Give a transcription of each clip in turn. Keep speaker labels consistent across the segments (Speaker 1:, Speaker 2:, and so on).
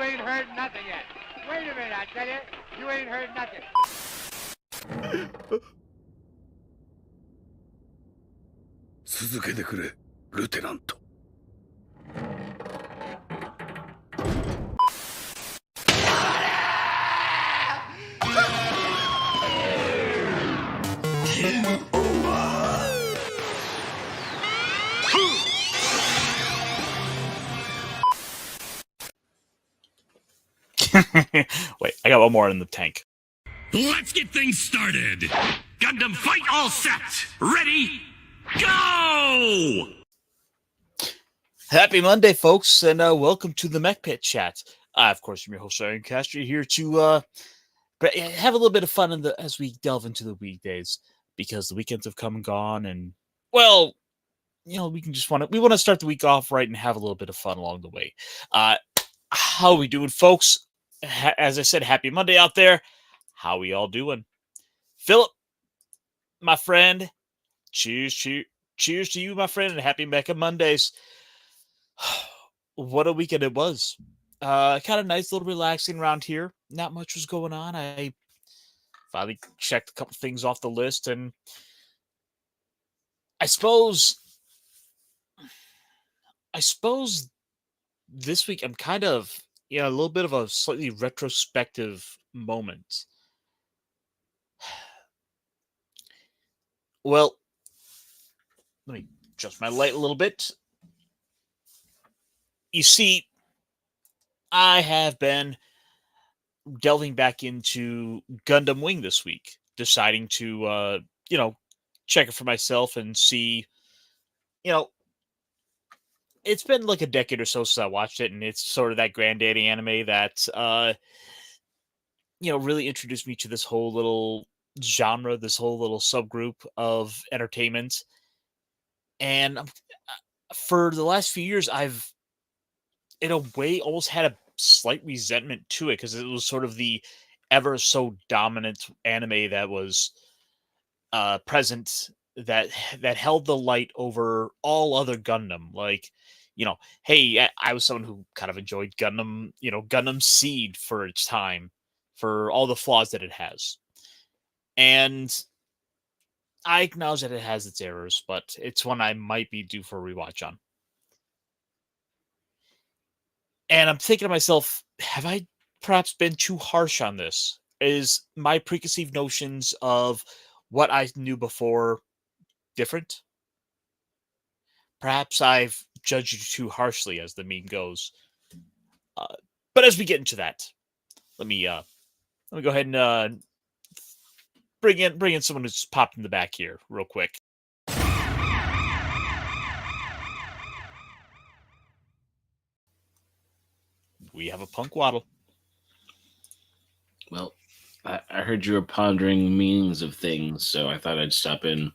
Speaker 1: ain't heard nothing yet. Wait a minute, I tell you. You ain't heard nothing.
Speaker 2: 続けてくれ、ルテナント。
Speaker 3: Wait, I got one more in the tank.
Speaker 4: Let's get things started. Gundam fight all set. Ready? Go!
Speaker 3: Happy Monday, folks, and welcome to the Mechpit chat. Of course, I'm your host, Aaron Castro, here to have a little bit of fun as we delve into the weekdays, because the weekends have come and gone, and, well, you know, we want to start the week off right and have a little bit of fun along the way. How are we doing, folks? As I said, happy Monday out there. How we all doing? Philip, my friend, cheers to you, my friend, and happy Mecha Mondays. What a weekend it was. Kind of nice, little relaxing around here. Not much was going on. I finally checked a couple things off the list, and I suppose this week I'm kind of a little bit of a slightly retrospective moment. Well, let me adjust my light a little bit. You see, I have been delving back into Gundam Wing this week, deciding to, check it for myself and see, it's been like a decade or so since I watched it, and it's sort of that granddaddy anime that, really introduced me to this whole little genre, this whole little subgroup of entertainment. And for the last few years, I've, in a way, almost had a slight resentment to it, because it was sort of the ever so dominant anime that was present, that held the light over all other Gundam. Like, hey, I was someone who kind of enjoyed Gundam, Gundam Seed for its time, for all the flaws that it has. And I acknowledge that it has its errors, but it's one I might be due for a rewatch on. And I'm thinking to myself, have I perhaps been too harsh on this? Is my preconceived notions of what I knew before different? Perhaps I've judged you too harshly, as the meme goes. But as we get into that, let me go ahead and bring in someone who's popped in the back here real quick. We have a Punkwaddle.
Speaker 5: Well, I heard you were pondering meanings of things, so I thought I'd stop in.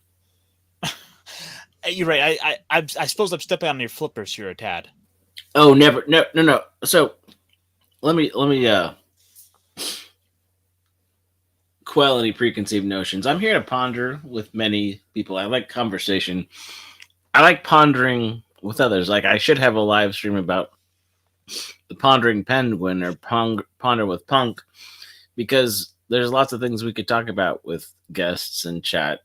Speaker 3: You're right. I suppose I'm stepping on your flippers here a tad.
Speaker 5: Oh, never, no. So let me quell any preconceived notions. I'm here to ponder with many people. I like conversation. I like pondering with others. Like, I should have a live stream about the Pondering Penguin, or Ponder with Punk, because there's lots of things we could talk about with guests and chat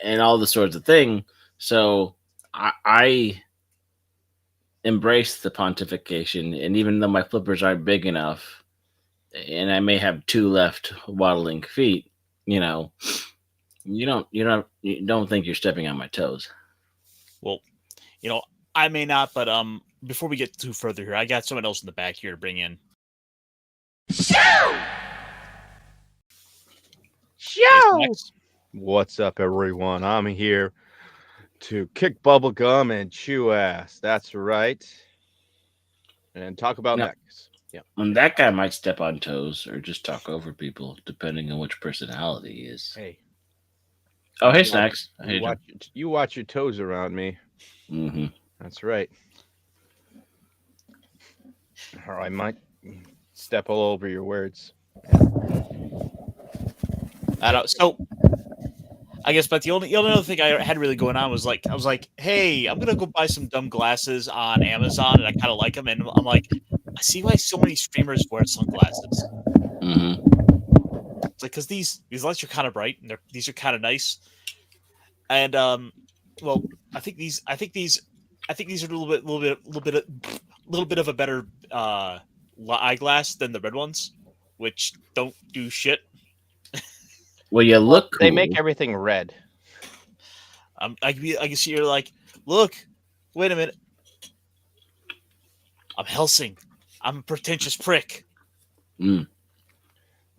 Speaker 5: and all the sorts of thing. So I embrace the pontification, and even though my flippers aren't big enough, and I may have two left waddling feet, you don't think you're stepping on my toes.
Speaker 3: Well, I may not, but before we get too further here, I got someone else in the back here to bring in.
Speaker 6: Show!
Speaker 7: What's up, everyone? I'm here to kick bubblegum and chew ass. That's right. And talk about mechs. Yeah.
Speaker 5: And that guy might step on toes or just talk over people, depending on which personality he is.
Speaker 7: Hey.
Speaker 5: Oh, hey, Snacks.
Speaker 7: You watch your toes around me.
Speaker 5: Mm-hmm.
Speaker 7: That's right. Or I might step all over your words.
Speaker 3: I don't. So, I guess, but the only other thing I had really going on was, I was like, hey, I'm gonna go buy some dumb glasses on Amazon, and I kind of like them, and I'm like, I see why so many streamers wear sunglasses.
Speaker 5: Mm-hmm.
Speaker 3: It's like because these lights are kind of bright and these are kind of nice. And well, I think these are a little bit of a better eyeglass than the red ones, which don't do shit.
Speaker 5: Well, you look cool.
Speaker 7: They make everything red.
Speaker 3: I can see you're like, look, wait a minute. I'm Helsing. I'm a pretentious prick.
Speaker 5: Mm.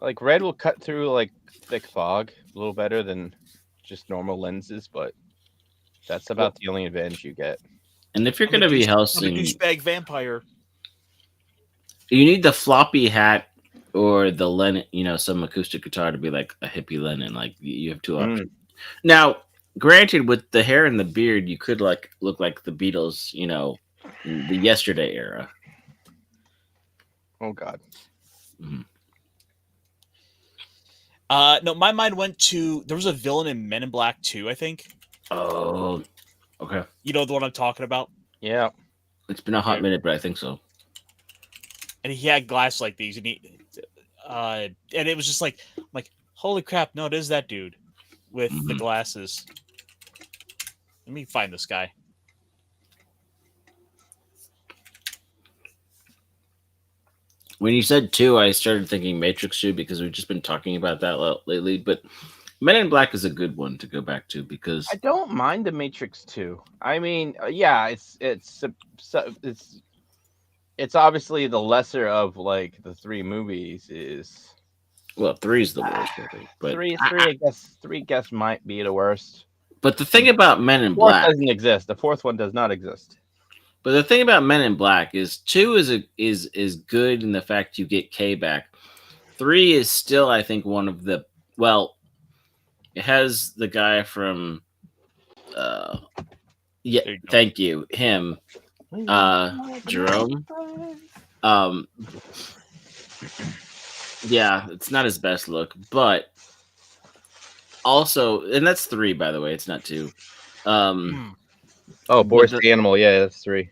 Speaker 7: Like red will cut through like thick fog a little better than just normal lenses, but that's about the only advantage you get.
Speaker 5: And if you're going to be Helsing,
Speaker 3: I'm a douchebag vampire.
Speaker 5: You need the floppy hat or the Lennon, some acoustic guitar to be like a hippie Lennon. Like you have two options. Now, granted, with the hair and the beard, you could look like the Beatles, in the Yesterday era.
Speaker 7: Oh God.
Speaker 5: Mm-hmm.
Speaker 3: No, my mind went to there was a villain in Men in Black 2, I think.
Speaker 5: Oh, okay.
Speaker 3: You know the one I'm talking about?
Speaker 7: Yeah.
Speaker 5: It's been a hot minute, but I think so.
Speaker 3: And he had glass like these, and and it was just like, holy crap! No, it is that dude with the glasses. Let me find this guy.
Speaker 5: When you said 2, I started thinking Matrix 2 because we've just been talking about that lately. But Men in Black is a good one to go back to because
Speaker 7: I don't mind the Matrix 2. I mean, yeah, it's obviously the lesser of like the 3 movies. Is
Speaker 5: 3 is the worst, I think. But
Speaker 7: 3, I guess 3 might be the worst.
Speaker 5: But the thing about Men in
Speaker 7: 4th
Speaker 5: Black
Speaker 7: doesn't exist. The 4th one does not exist.
Speaker 5: But the thing about Men in Black is 2 is good in the fact you get K back. 3 is still, I think, one of the it has the guy from thank you, him, Jerome. Yeah, it's not his best look, but also, and that's 3, by the way, it's not 2.
Speaker 7: Boris the Animal, yeah, that's 3.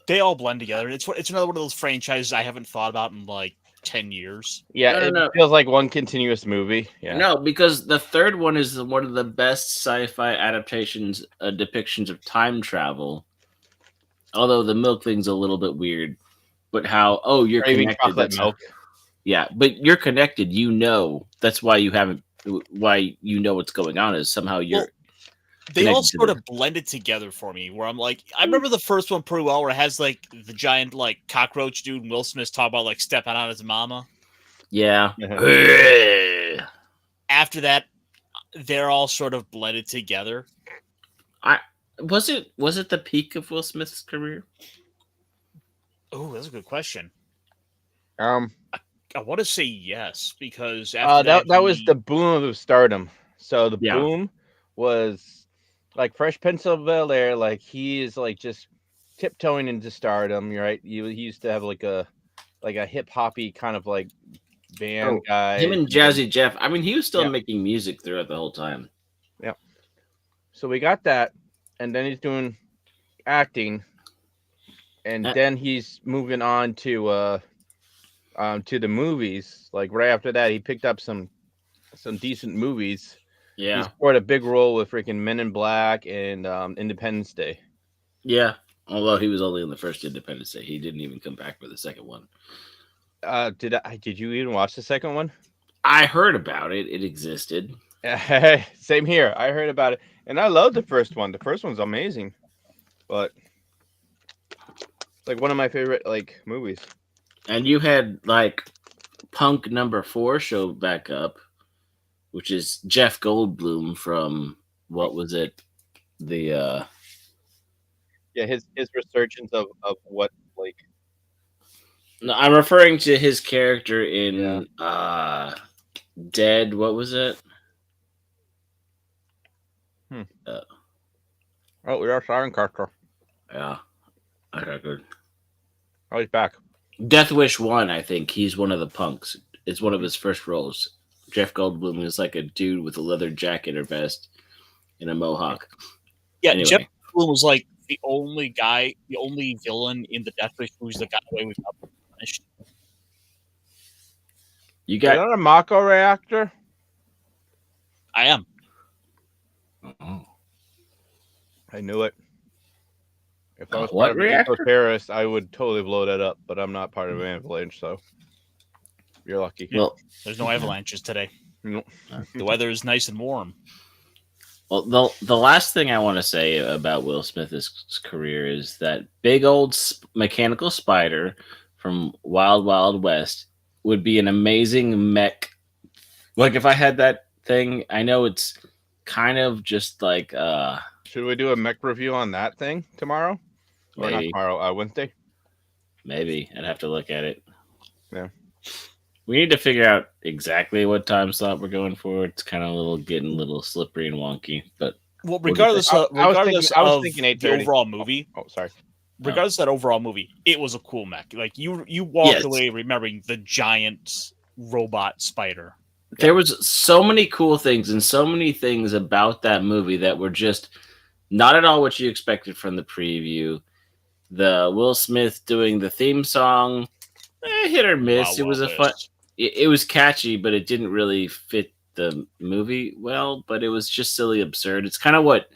Speaker 3: They all blend together. It's another one of those franchises I haven't thought about in like 10 years.
Speaker 7: Yeah, it feels like one continuous movie. Yeah.
Speaker 5: No, because the 3rd one is one of the best sci-fi adaptations, depictions of time travel. Although the milk thing's a little bit weird, but how you're connected.
Speaker 7: Chocolate milk.
Speaker 5: Yeah, but you're connected. That's why you know what's going on is somehow you're.
Speaker 3: They all sort of blended together for me. Where I'm like, I remember the first one pretty well, where it has like the giant like cockroach dude, and Will Smith's talking about like stepping on his mama.
Speaker 5: Yeah.
Speaker 3: After that, they're all sort of blended together.
Speaker 5: Was it the peak of Will Smith's career?
Speaker 3: Oh, that's a good question.
Speaker 7: I
Speaker 3: want to say yes, because
Speaker 7: after that was the boom of stardom. So the boom was like Fresh Prince of Bel-Air. Like he is like just tiptoeing into stardom, right? He used to have like a hip hoppy kind of like band guy.
Speaker 5: Him and Jazzy Jeff. I mean, he was still making music throughout the whole time.
Speaker 7: Yeah. So we got that, and then he's doing acting, and then he's moving on to the movies. Like right after that, he picked up some decent movies.
Speaker 5: Yeah,
Speaker 7: he scored a big role with freaking Men in Black and Independence Day.
Speaker 5: Yeah, although he was only in the first Independence Day, he didn't even come back for the second one.
Speaker 7: Did you even watch the second one?
Speaker 5: I heard about it. It existed.
Speaker 7: Same here. I heard about it, and I love the first one. The first one's amazing, but like one of my favorite like movies.
Speaker 5: And you had like Punk number 4 show back up, which is Jeff Goldblum from what was it? The
Speaker 7: his resurgence of what like.
Speaker 5: No, I'm referring to his character in Dead. What was it?
Speaker 7: We are Siren Carter.
Speaker 5: Yeah. Okay, good.
Speaker 7: Oh, he's back.
Speaker 5: Death Wish 1, I think. He's one of the punks. It's one of his first roles. Jeff Goldblum is like a dude with a leather jacket or vest and a mohawk.
Speaker 3: Yeah, anyway. Jeff Goldblum was like the only villain in the Death Wish movies that got away without being punished.
Speaker 5: You
Speaker 7: Is that
Speaker 5: got
Speaker 7: a Mako reactor?
Speaker 3: I am.
Speaker 5: oh.
Speaker 7: I knew it. If I was
Speaker 5: What
Speaker 7: part of an
Speaker 5: reactor?
Speaker 7: eco-terrorist, I would totally blow that up, but I'm not part of an avalanche, so you're lucky.
Speaker 5: Well,
Speaker 3: There's no avalanches today.
Speaker 7: No.
Speaker 3: The weather is nice and warm.
Speaker 5: well, the last thing I want to say about Will Smith's career is that big old mechanical spider from Wild Wild West would be an amazing mech. Like if I had that thing, I know it's kind of just like
Speaker 7: Should we do a mech review on that thing tomorrow? Or not
Speaker 5: maybe
Speaker 7: tomorrow, Wednesday?
Speaker 5: maybe I'd have to look at it.
Speaker 7: Yeah.
Speaker 5: We need to figure out exactly what time slot we're going for. It's kind of getting a little slippery and wonky, but
Speaker 3: Well,
Speaker 5: We'll get
Speaker 3: regardless
Speaker 7: there. I was
Speaker 3: of
Speaker 7: thinking
Speaker 3: the
Speaker 7: 8:30.
Speaker 3: overall movie,
Speaker 7: Oh, sorry.
Speaker 3: regardless of that overall movie, it was a cool mech. Like you walked
Speaker 5: Yes.
Speaker 3: away remembering the giant robot spider.
Speaker 5: there was so many cool things and so many things about that movie that were just not at all what you expected from the preview. The Will Smith doing the theme song, hit or miss.
Speaker 3: Wow,
Speaker 5: It was a
Speaker 3: wow,
Speaker 5: fun.
Speaker 3: miss.
Speaker 5: It was catchy, but it didn't really fit the movie well. But it was just silly, absurd. It's kind of what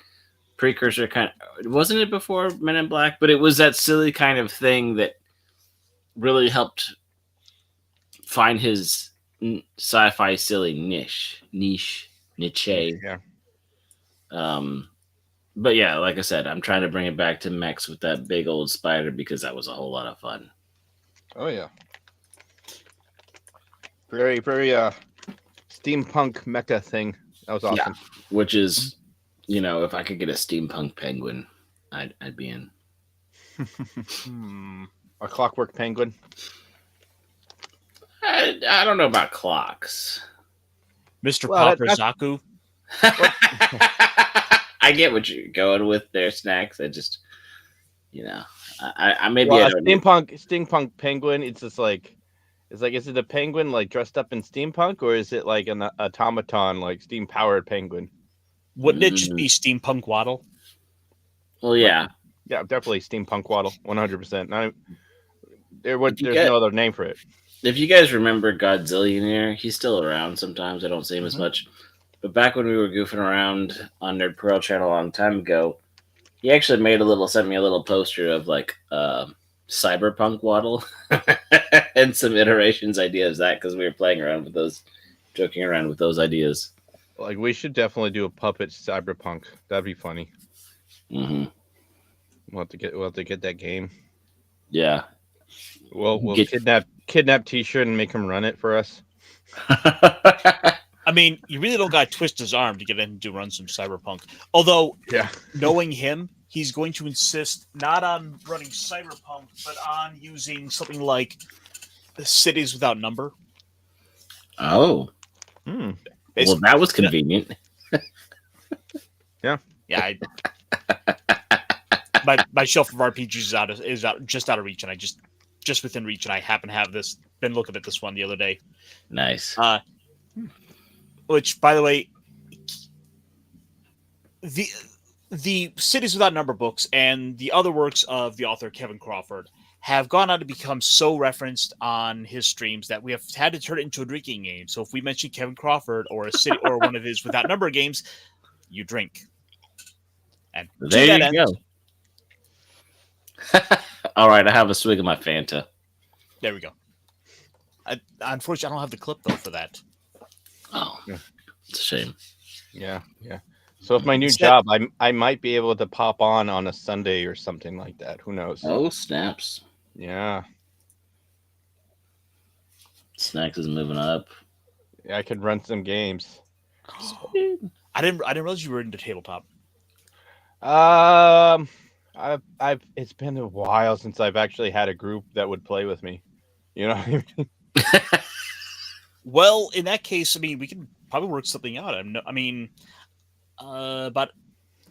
Speaker 5: precursor wasn't it before Men in Black? But it was that silly kind of thing that really helped find his sci-fi silly niche.
Speaker 7: Yeah.
Speaker 5: But yeah, like I said, I'm trying to bring it back to mechs with that big old spider because that was a whole lot of fun.
Speaker 7: Oh yeah. Very, very steampunk mecha thing. That was awesome.
Speaker 5: Which is, if I could get a steampunk penguin, I'd be in.
Speaker 7: A clockwork penguin.
Speaker 5: I don't know about clocks.
Speaker 3: Mr.
Speaker 7: Well,
Speaker 3: Popper Zaku.
Speaker 5: I get what you're going with there, Snacks. I just, I maybe
Speaker 7: Well,
Speaker 5: I
Speaker 7: a
Speaker 5: don't
Speaker 7: steampunk penguin. It's just like, is it a penguin like dressed up in steampunk, or is it like an automaton like steam powered penguin?
Speaker 3: Wouldn't it just be Steam Punkwaddle?
Speaker 5: Well, yeah.
Speaker 7: Yeah, definitely steampunk waddle, 100%. There's no other name for it.
Speaker 5: If you guys remember Godzillionaire, he's still around sometimes. I don't see him as much. But back when we were goofing around on Nerd Pearl Channel a long time ago, he actually sent me a little poster of like Cyberpunk Waddle and some iterations ideas of that because we were playing around with those, joking around with those ideas.
Speaker 7: Like we should definitely do a puppet cyberpunk. That'd be funny.
Speaker 5: Mm-hmm.
Speaker 7: We'll have to get that game.
Speaker 5: Yeah.
Speaker 7: We'll kidnap T-shirt and make him run it for us.
Speaker 3: I mean, you really don't got to twist his arm to get him to run some cyberpunk. Although,
Speaker 7: Yeah.
Speaker 3: knowing him, he's going to insist not on running cyberpunk, but on using something like Cities Without Number.
Speaker 5: Oh. Well, that was convenient.
Speaker 7: Yeah.
Speaker 3: Yeah. My shelf of RPGs is just out of reach, and I just within reach, and I happen to have this. Been looking at this one the other day.
Speaker 5: Nice.
Speaker 3: Which, by the way, the Cities Without Number books and the other works of the author Kevin Crawford have gone on to become so referenced on his streams that we have had to turn it into a drinking game. So if we mention Kevin Crawford or a city or one of his Without Number games, you drink. And
Speaker 5: there you go. All right, I have a swig of my Fanta.
Speaker 3: There we go. Unfortunately, I don't have the clip though for that.
Speaker 5: Oh, it's a shame.
Speaker 7: Yeah. So with my new job, I might be able to pop on a Sunday or something like that. Who knows?
Speaker 5: Oh, snaps.
Speaker 7: Yeah.
Speaker 5: Snacks is moving up.
Speaker 7: Yeah, I could run some games.
Speaker 3: I didn't realize you were into tabletop.
Speaker 7: It's been a while since I've actually had a group that would play with me. You know what I mean?
Speaker 3: Well, in that case, I mean, we can probably work something out. But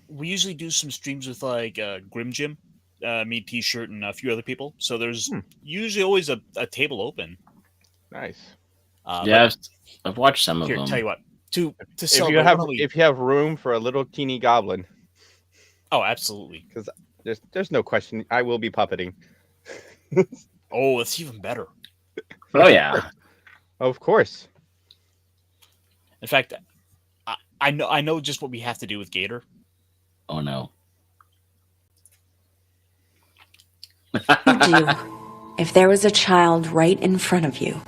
Speaker 3: we usually do some streams with like Grim Jim, me, T-shirt, and a few other people. So there's usually always a table open.
Speaker 7: Nice.
Speaker 5: Yeah, I've watched some of
Speaker 3: Here,
Speaker 5: them.
Speaker 3: tell you what. To
Speaker 7: If you have room for a little teeny goblin.
Speaker 3: Oh, absolutely.
Speaker 7: Because There's no question. I will be puppeting.
Speaker 3: Oh, it's even better.
Speaker 5: Oh yeah.
Speaker 7: Of course.
Speaker 3: In fact, I know just what we have to do with Gator.
Speaker 5: Oh no.
Speaker 6: Would you, if there was a child right in front of you?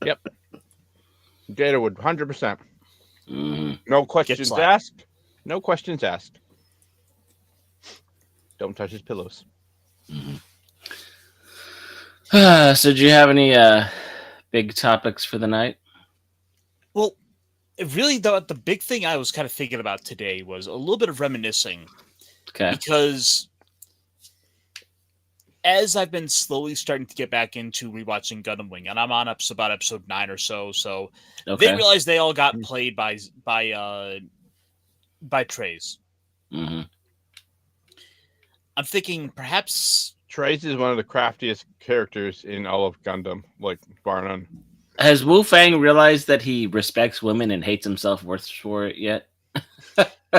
Speaker 7: Yep. Gator would 100%.
Speaker 5: Mhm.
Speaker 7: No questions
Speaker 3: slapped.
Speaker 7: asked. No questions asked. Don't touch his pillows.
Speaker 5: So, do you have any big topics for the night?
Speaker 3: Well, really, the big thing I was kind of thinking about today was a little bit of reminiscing.
Speaker 5: Okay.
Speaker 3: Because as I've been slowly starting to get back into rewatching Gundam Wing, and I'm on about episode 9 or so, they realized they all got played by Trays.
Speaker 5: Mm-hmm.
Speaker 3: I'm thinking perhaps
Speaker 7: Trace is one of the craftiest characters in all of Gundam, like bar none.
Speaker 5: Has Wu Fang realized that he respects women and hates himself worse for it yet?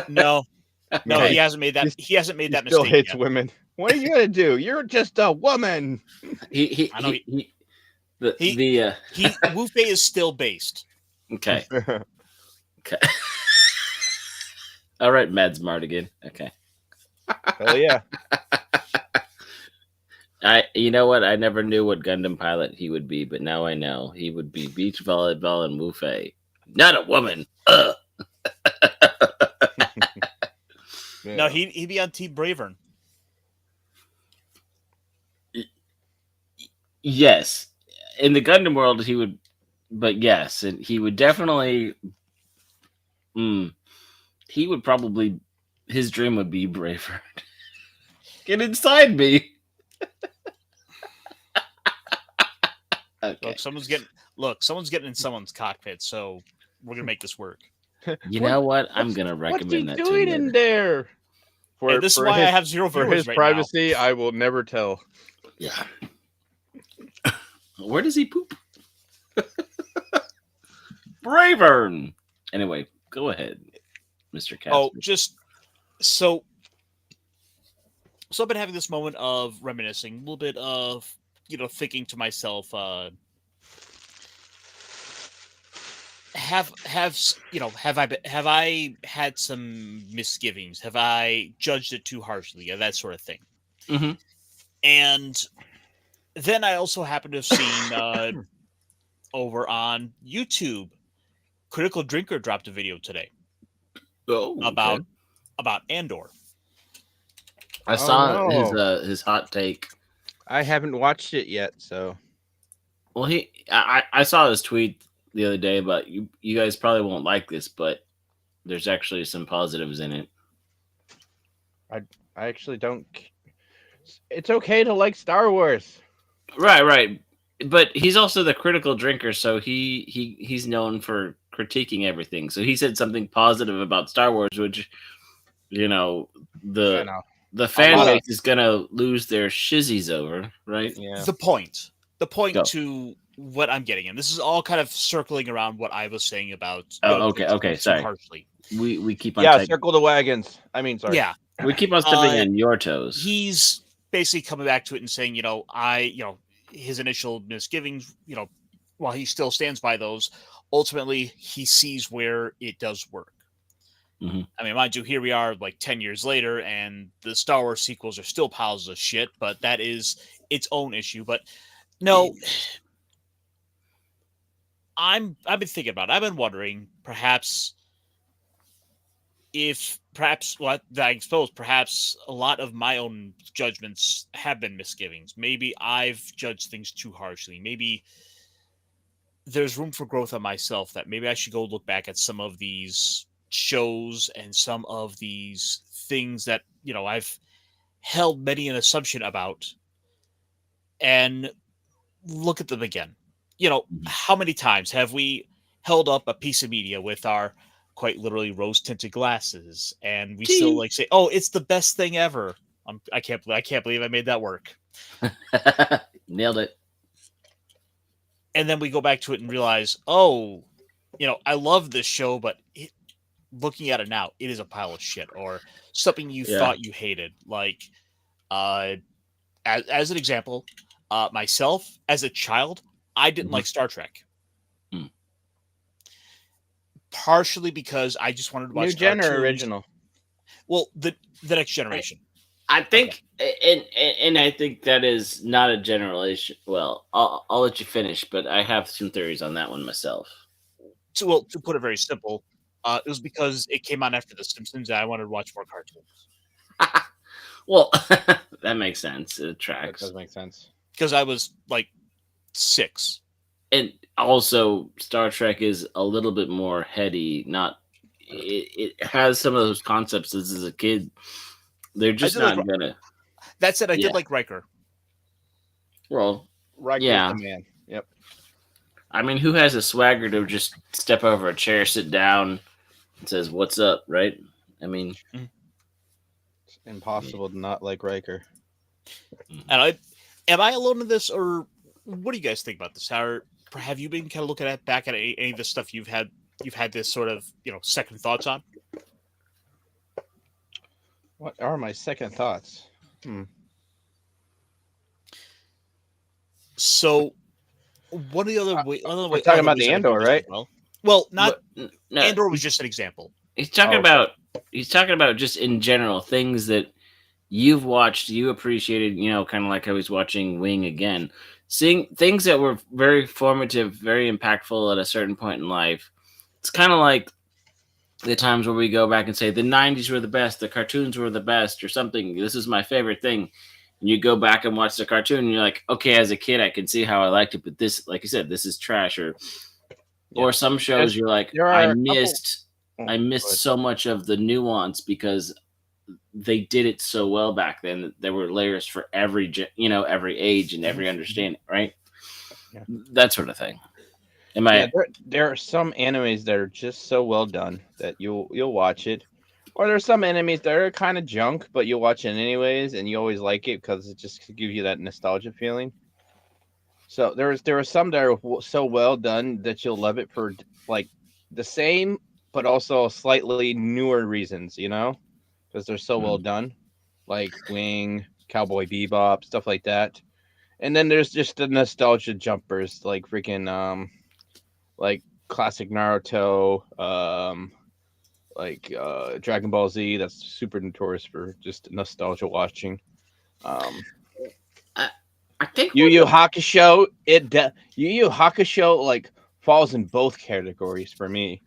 Speaker 3: no,
Speaker 7: Okay.
Speaker 3: he hasn't made that. He hasn't made that
Speaker 7: Still
Speaker 3: mistake
Speaker 7: hates
Speaker 3: yet.
Speaker 7: women. What are you gonna do? You're just a woman.
Speaker 3: Wu Fei is still based.
Speaker 5: Okay. Okay. All right, Mads Mardigan. Okay.
Speaker 7: Hell yeah.
Speaker 5: You know what? I never knew what Gundam pilot he would be, but now I know. He would be beach volleyball and Wu Fei. Not a woman. Ugh.
Speaker 7: Yeah.
Speaker 3: No, he'd be on Team Bravern.
Speaker 5: Yes. In the Gundam world, he would, but yes, and he would definitely, he would probably, his dream would be Braveheart. Get inside me. Okay.
Speaker 3: Someone's getting in someone's cockpit, so we're gonna make this work.
Speaker 5: You know what? I'm gonna recommend that
Speaker 7: What's
Speaker 5: to
Speaker 7: he
Speaker 5: him
Speaker 7: doing in
Speaker 5: later.
Speaker 7: there?
Speaker 3: Hey, this is why I have zero
Speaker 7: For
Speaker 3: viewers
Speaker 7: his
Speaker 3: right
Speaker 7: privacy, I will never tell.
Speaker 5: Yeah. Where does he poop? Bravern. Anyway, go ahead, Mr. Casper.
Speaker 3: Oh, just so I've been having this moment of reminiscing, a little bit of thinking to myself, have I had some misgivings? Have I judged it too harshly? Yeah, that sort of thing.
Speaker 5: Mm-hmm.
Speaker 3: And then I also happen to have seen over on YouTube, Critical Drinker dropped a video today about Andor.
Speaker 5: I saw his hot take.
Speaker 7: I haven't watched it yet, so.
Speaker 5: Well, I saw his tweet the other day about you guys probably won't like this, but there's actually some positives in it.
Speaker 7: I actually don't. It's okay to like Star Wars.
Speaker 5: Right. But he's also the critical drinker, so he's known for critiquing everything. So he said something positive about Star Wars, which the fan base is gonna lose their shizzies over, right?
Speaker 7: Yeah.
Speaker 3: The point to what I'm getting in. This is all kind of circling around what I was saying about.
Speaker 5: Okay. Sorry.
Speaker 3: Harshly.
Speaker 5: We keep on.
Speaker 7: Circle the wagons. I mean, sorry.
Speaker 3: Yeah.
Speaker 5: We keep on stepping on your toes.
Speaker 3: He's basically coming back to it and saying, his initial misgivings, while he still stands by those, ultimately he sees where it does work.
Speaker 5: Mm-hmm.
Speaker 3: I mean, mind you, here we are like 10 years later, and the Star Wars sequels are still piles of shit, but that is its own issue. But no, I've been thinking about it. I've been wondering perhaps a lot of my own judgments have been misgivings. Maybe I've judged things too harshly. Maybe there's room for growth on myself, that maybe I should go look back at some of these shows and some of these things that, I've held many an assumption about and look at them again. How many times have we held up a piece of media with our quite literally rose-tinted glasses, and we still say, "Oh, it's the best thing ever." I can't believe I made that work.
Speaker 5: Nailed it.
Speaker 3: And then we go back to it and realize, oh, I love this show, but looking at it now, it is a pile of shit, or something you thought you hated. Like, as an example, myself as a child, I didn't like Star Trek. Partially because I just wanted to watch
Speaker 7: New gen
Speaker 3: cartoons.
Speaker 7: or original?
Speaker 3: Well, the next generation.
Speaker 5: I think, and I think that is not a generalization. Well, I'll let you finish, but I have some theories on that one myself.
Speaker 3: To put it very simple, it was because it came on after The Simpsons, and I wanted to watch more cartoons.
Speaker 5: Well, that makes sense. It tracks.
Speaker 7: That does make sense.
Speaker 3: Because I was like 6.
Speaker 5: And also, Star Trek is a little bit more heady. It has some of those concepts as a kid. They're just not gonna.
Speaker 3: That said, I did like Riker.
Speaker 5: Well,
Speaker 7: Riker's the man. Yep.
Speaker 5: I mean, who has a swagger to just step over a chair, sit down, and says, "What's up?" Right? I mean,
Speaker 7: it's impossible to not like Riker.
Speaker 3: And am I alone in this, or what do you guys think about this? Have you been kind of looking back at any of the stuff you've had this sort of second thoughts on?
Speaker 7: What are my second thoughts?
Speaker 3: So, one of the other way,
Speaker 7: we're talking about the Andor, right?
Speaker 3: Well, not no, Andor was just an example.
Speaker 5: He's talking about just in general things that you've watched, you appreciated. Kind of like I was watching Wing again, seeing things that were very formative, very impactful at a certain point in life. It's kind of like the times where we go back and say the 90s were the best, the cartoons were the best, or something. This is my favorite thing. And you go back and watch the cartoon and you're like, okay, as a kid, I can see how I liked it, but this, like you said, this is trash. Or some shows you're like, I missed so much of the nuance because they did it so well back then that there were layers for every age and every understanding, right?
Speaker 7: Yeah.
Speaker 5: That sort of thing.
Speaker 7: There are some animes that are just so well done that you'll watch it, or there's some animes that are kind of junk, but you'll watch it anyways, and you always like it because it just gives you that nostalgia feeling. So there are some that are so well done that you'll love it for like the same, but also slightly newer reasons, because they're so well done, like Wing, Cowboy Bebop, stuff like that. And then there's just the nostalgia jumpers, like freaking like classic Naruto, like Dragon Ball Z. That's super notorious for just nostalgia watching.
Speaker 5: I think
Speaker 7: Yu Yu Hakusho. Yu Yu Hakusho like falls in both categories for me.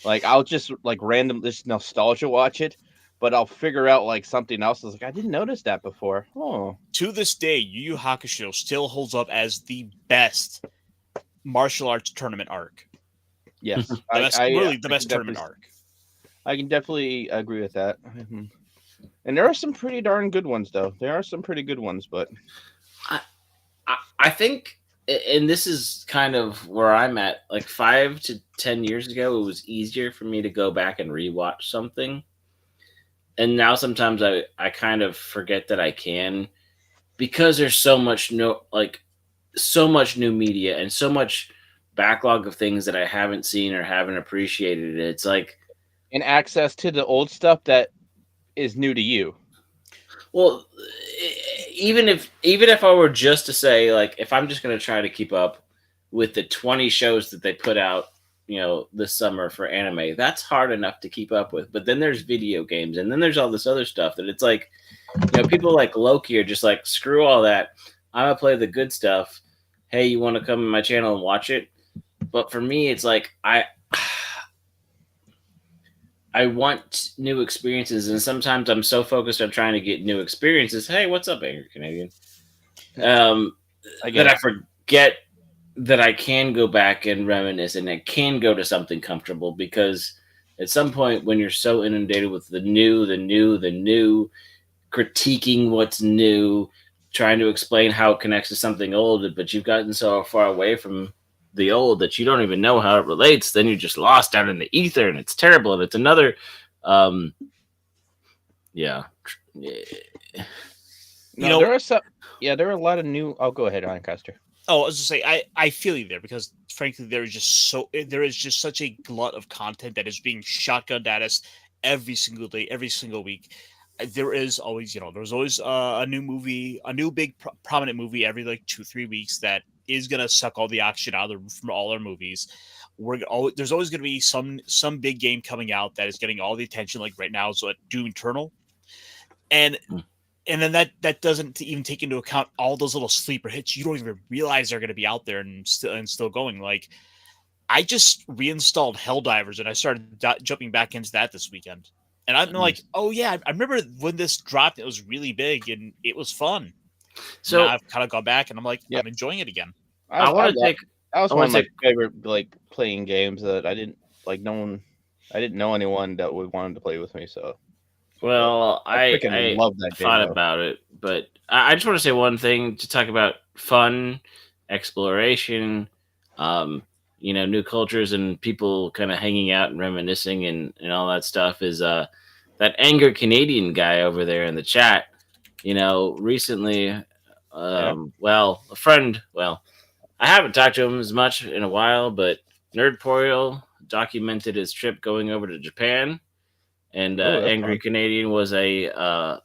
Speaker 7: Like I'll just like just nostalgia watch it, but I'll figure out like something else. I was like, I didn't notice that before. Oh,
Speaker 3: to this day, Yu Yu Hakusho still holds up as the best martial arts tournament arc.
Speaker 7: Yes,
Speaker 3: the best tournament arc.
Speaker 7: I can definitely agree with that. And there are some pretty darn good ones, though. There are some pretty good ones, but
Speaker 5: I think, and this is kind of where I'm at. Like 5 to 10 years ago, it was easier for me to go back and rewatch something. And now sometimes I kind of forget that I can, because there's so much new media and so much backlog of things that I haven't seen or haven't appreciated. It's like,
Speaker 7: and access to the old stuff that is new to you.
Speaker 5: Well, even if I were just to say, like, if I'm just going to try to keep up with the 20 shows that they put out, this summer for anime, that's hard enough to keep up with. But then there's video games, and then there's all this other stuff that it's like, people like Loki are just like, screw all that. I'm going to play the good stuff. Hey, you want to come in my channel and watch it? But for me, it's like, I want new experiences, and sometimes I'm so focused on trying to get new experiences. Hey, what's up, Angry Canadian? That I forget that I can go back and reminisce, and I can go to something comfortable, because at some point when you're so inundated with the new, critiquing what's new, trying to explain how it connects to something old, but you've gotten so far away from the old that you don't even know how it relates, then you're just lost out in the ether, and it's terrible. And it's another
Speaker 7: No, there are some. Yeah, there are a lot of new. Oh, go ahead, Lancaster.
Speaker 3: Oh, I was just say I feel you there because frankly there is just such a glut of content that is being shotgunned at us every single day, every single week. There is always there's always a new movie, a new big prominent movie every like 2-3 weeks that is gonna suck all the oxygen out from all our movies. There's always gonna be some big game coming out that is getting all the attention. Like right now, so Doom Eternal, and then that doesn't even take into account all those little sleeper hits you don't even realize they're going to be out there and still going. Like I just reinstalled Helldivers and I started jumping back into that this weekend, and I'm like, oh yeah, I remember when this dropped. It was really big and it was fun. So now I've kind of gone back and I'm like, I'm enjoying it again.
Speaker 7: I want to take. That was one of my favorite like playing games that I didn't like. I didn't know anyone that would wanted to play with me. So.
Speaker 5: Well, I
Speaker 7: love that game,
Speaker 5: thought about it, but I just want to say one thing to talk about fun, exploration, new cultures and people kind of hanging out and reminiscing and all that stuff is that Anger Canadian guy over there in the chat. Recently, well, a friend, I haven't talked to him as much in a while, but Nerdporial documented his trip going over to Japan. And Angry Canadian was a,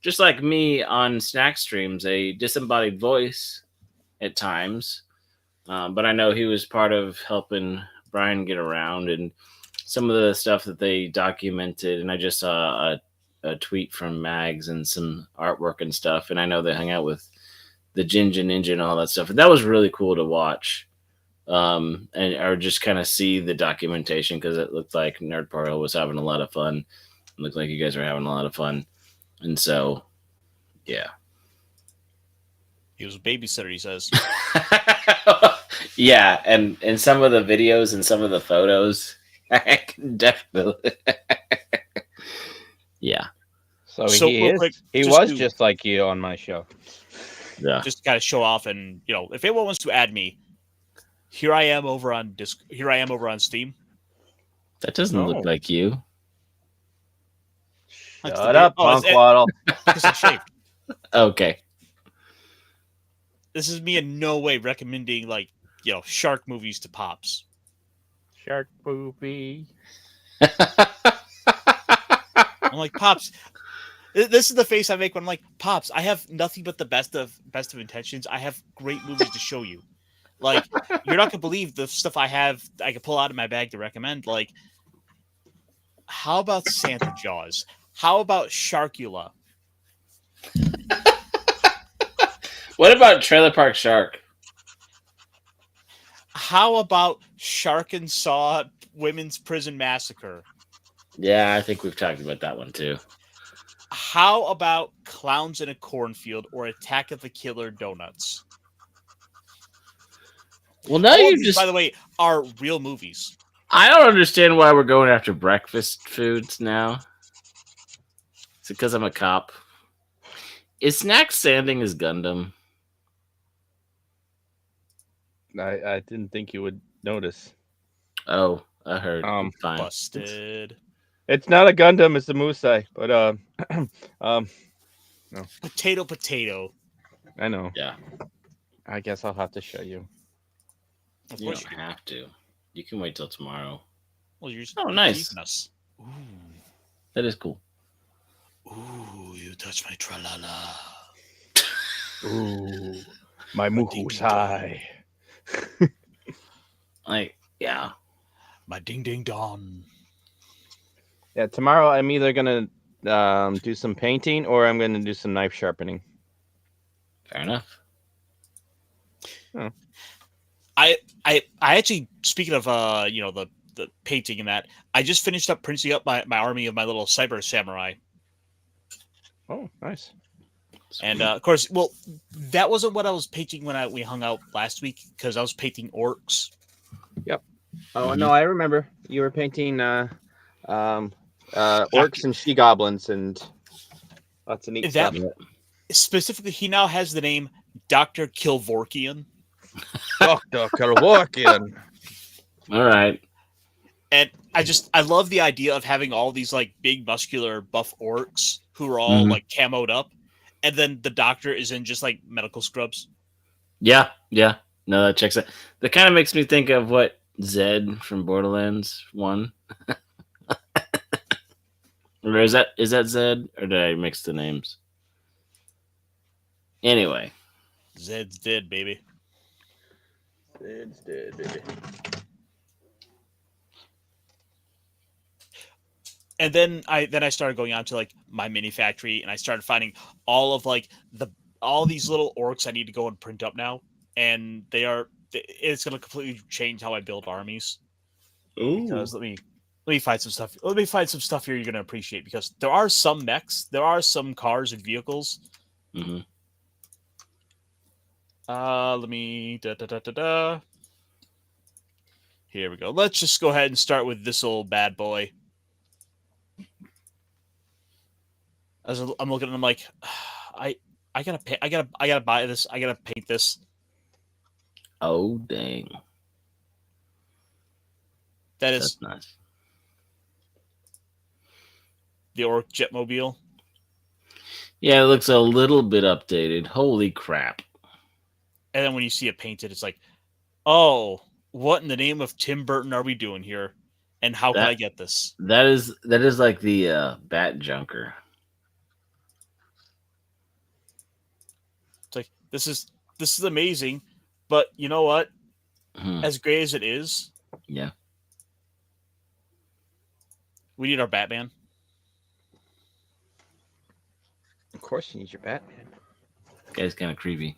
Speaker 5: just like me on snack streams, a disembodied voice at times. But I know he was part of helping Brian get around and some of the stuff that they documented. And I just saw a tweet from Mags and some artwork and stuff. And I know they hung out with the Ginger Ninja and all that stuff. And that was really cool to watch. Or just kind of see the documentation because it looked like Nerdporial was having a lot of fun. It looked like you guys were having a lot of fun. And so, yeah.
Speaker 3: He was a babysitter, he says.
Speaker 5: Yeah, and some of the videos and some of the photos, I can definitely. Yeah.
Speaker 7: So he was just like you on my show.
Speaker 5: Yeah.
Speaker 3: Just to kind of show off, and if anyone wants to add me, here I am over on Steam.
Speaker 5: That doesn't look like you.
Speaker 7: Shut up, Punkwaddle.
Speaker 3: Because I shaved.
Speaker 5: Okay.
Speaker 3: This is me in no way recommending shark movies to Pops.
Speaker 7: Shark movie.
Speaker 3: I'm like, Pops. This is the face I make when I'm like, Pops. I have nothing but the best of intentions. I have great movies to show you. Like, you're not gonna believe the stuff I can pull out of my bag to recommend. Like, how about Santa Jaws? How about Sharkula?
Speaker 5: What about Trailer Park Shark?
Speaker 3: How about Shark and Saw Women's Prison Massacre?
Speaker 5: Yeah, I think we've talked about that one too.
Speaker 3: How about Clowns in a Cornfield or Attack of the Killer Donuts?
Speaker 5: Well, now you just,
Speaker 3: by the way, are real movies.
Speaker 5: I don't understand why we're going after breakfast foods now. Is it because I'm a cop? Is Snack Sanding his Gundam?
Speaker 7: I didn't think you would notice.
Speaker 5: Oh, I heard. Fine.
Speaker 3: Busted.
Speaker 7: It's not a Gundam, it's a Musai. But no.
Speaker 3: Potato.
Speaker 7: I know.
Speaker 5: Yeah.
Speaker 7: I guess I'll have to show you.
Speaker 5: You don't have to. You can wait till tomorrow.
Speaker 3: Well, you're
Speaker 5: nice.
Speaker 3: Us. Ooh.
Speaker 5: That is cool.
Speaker 3: Ooh, you touch my tra-la-la.
Speaker 7: Ooh, my muhusai.
Speaker 5: Yeah.
Speaker 3: My ding-ding-dong.
Speaker 7: Yeah, tomorrow I'm either going to do some painting or I'm going to do some knife sharpening.
Speaker 5: Fair enough.
Speaker 7: Oh.
Speaker 3: I actually, speaking of the painting and that, I just finished up printing up my army of my little cyber samurai.
Speaker 7: Oh, nice.
Speaker 3: And of course, well, that wasn't what I was painting when we hung out last week because I was painting orcs.
Speaker 7: Yep. Oh no, I remember you were painting orcs and she goblins and lots of neat stuff.
Speaker 3: Specifically, he now has the name Dr. Kilvorkian.
Speaker 7: Dr. Kilvorkian.
Speaker 5: All right.
Speaker 3: And I love the idea of having all these like big muscular buff orcs who are all like camoed up. and then the doctor is in just like medical scrubs.
Speaker 5: Yeah. No, that checks out. That kind of makes me think of what Zed from Borderlands 1. Or is that Zed? Or did I mix the names? Anyway.
Speaker 3: Zed's dead, baby.
Speaker 7: Zed's dead, baby.
Speaker 3: And then I started going on to like my mini factory, and I started finding all of like all these little orcs I need to go and print up now, and it's going to completely change how I build armies.
Speaker 5: Ooh.
Speaker 3: Because let me find some stuff. Let me find some stuff here you're going to appreciate, because there are some mechs, there are some cars and vehicles.
Speaker 5: Mm-hmm.
Speaker 3: Let me Here we go. Let's just go ahead and start with this old bad boy. As I'm looking, I'm like, I gotta buy this. I gotta paint this.
Speaker 5: Oh dang!
Speaker 3: That's
Speaker 5: nice.
Speaker 3: The Orc Jetmobile.
Speaker 5: Yeah, it looks a little bit updated. Holy crap!
Speaker 3: And then when you see it painted, it's like, oh, what in the name of Tim Burton are we doing here? And how can I get this?
Speaker 5: That is like the Bat Junker.
Speaker 3: It's like this is amazing, but you know what? As great as it is,
Speaker 5: yeah,
Speaker 3: we need our Batman.
Speaker 7: Of course, you need your Batman.
Speaker 5: Guy's kind of creepy.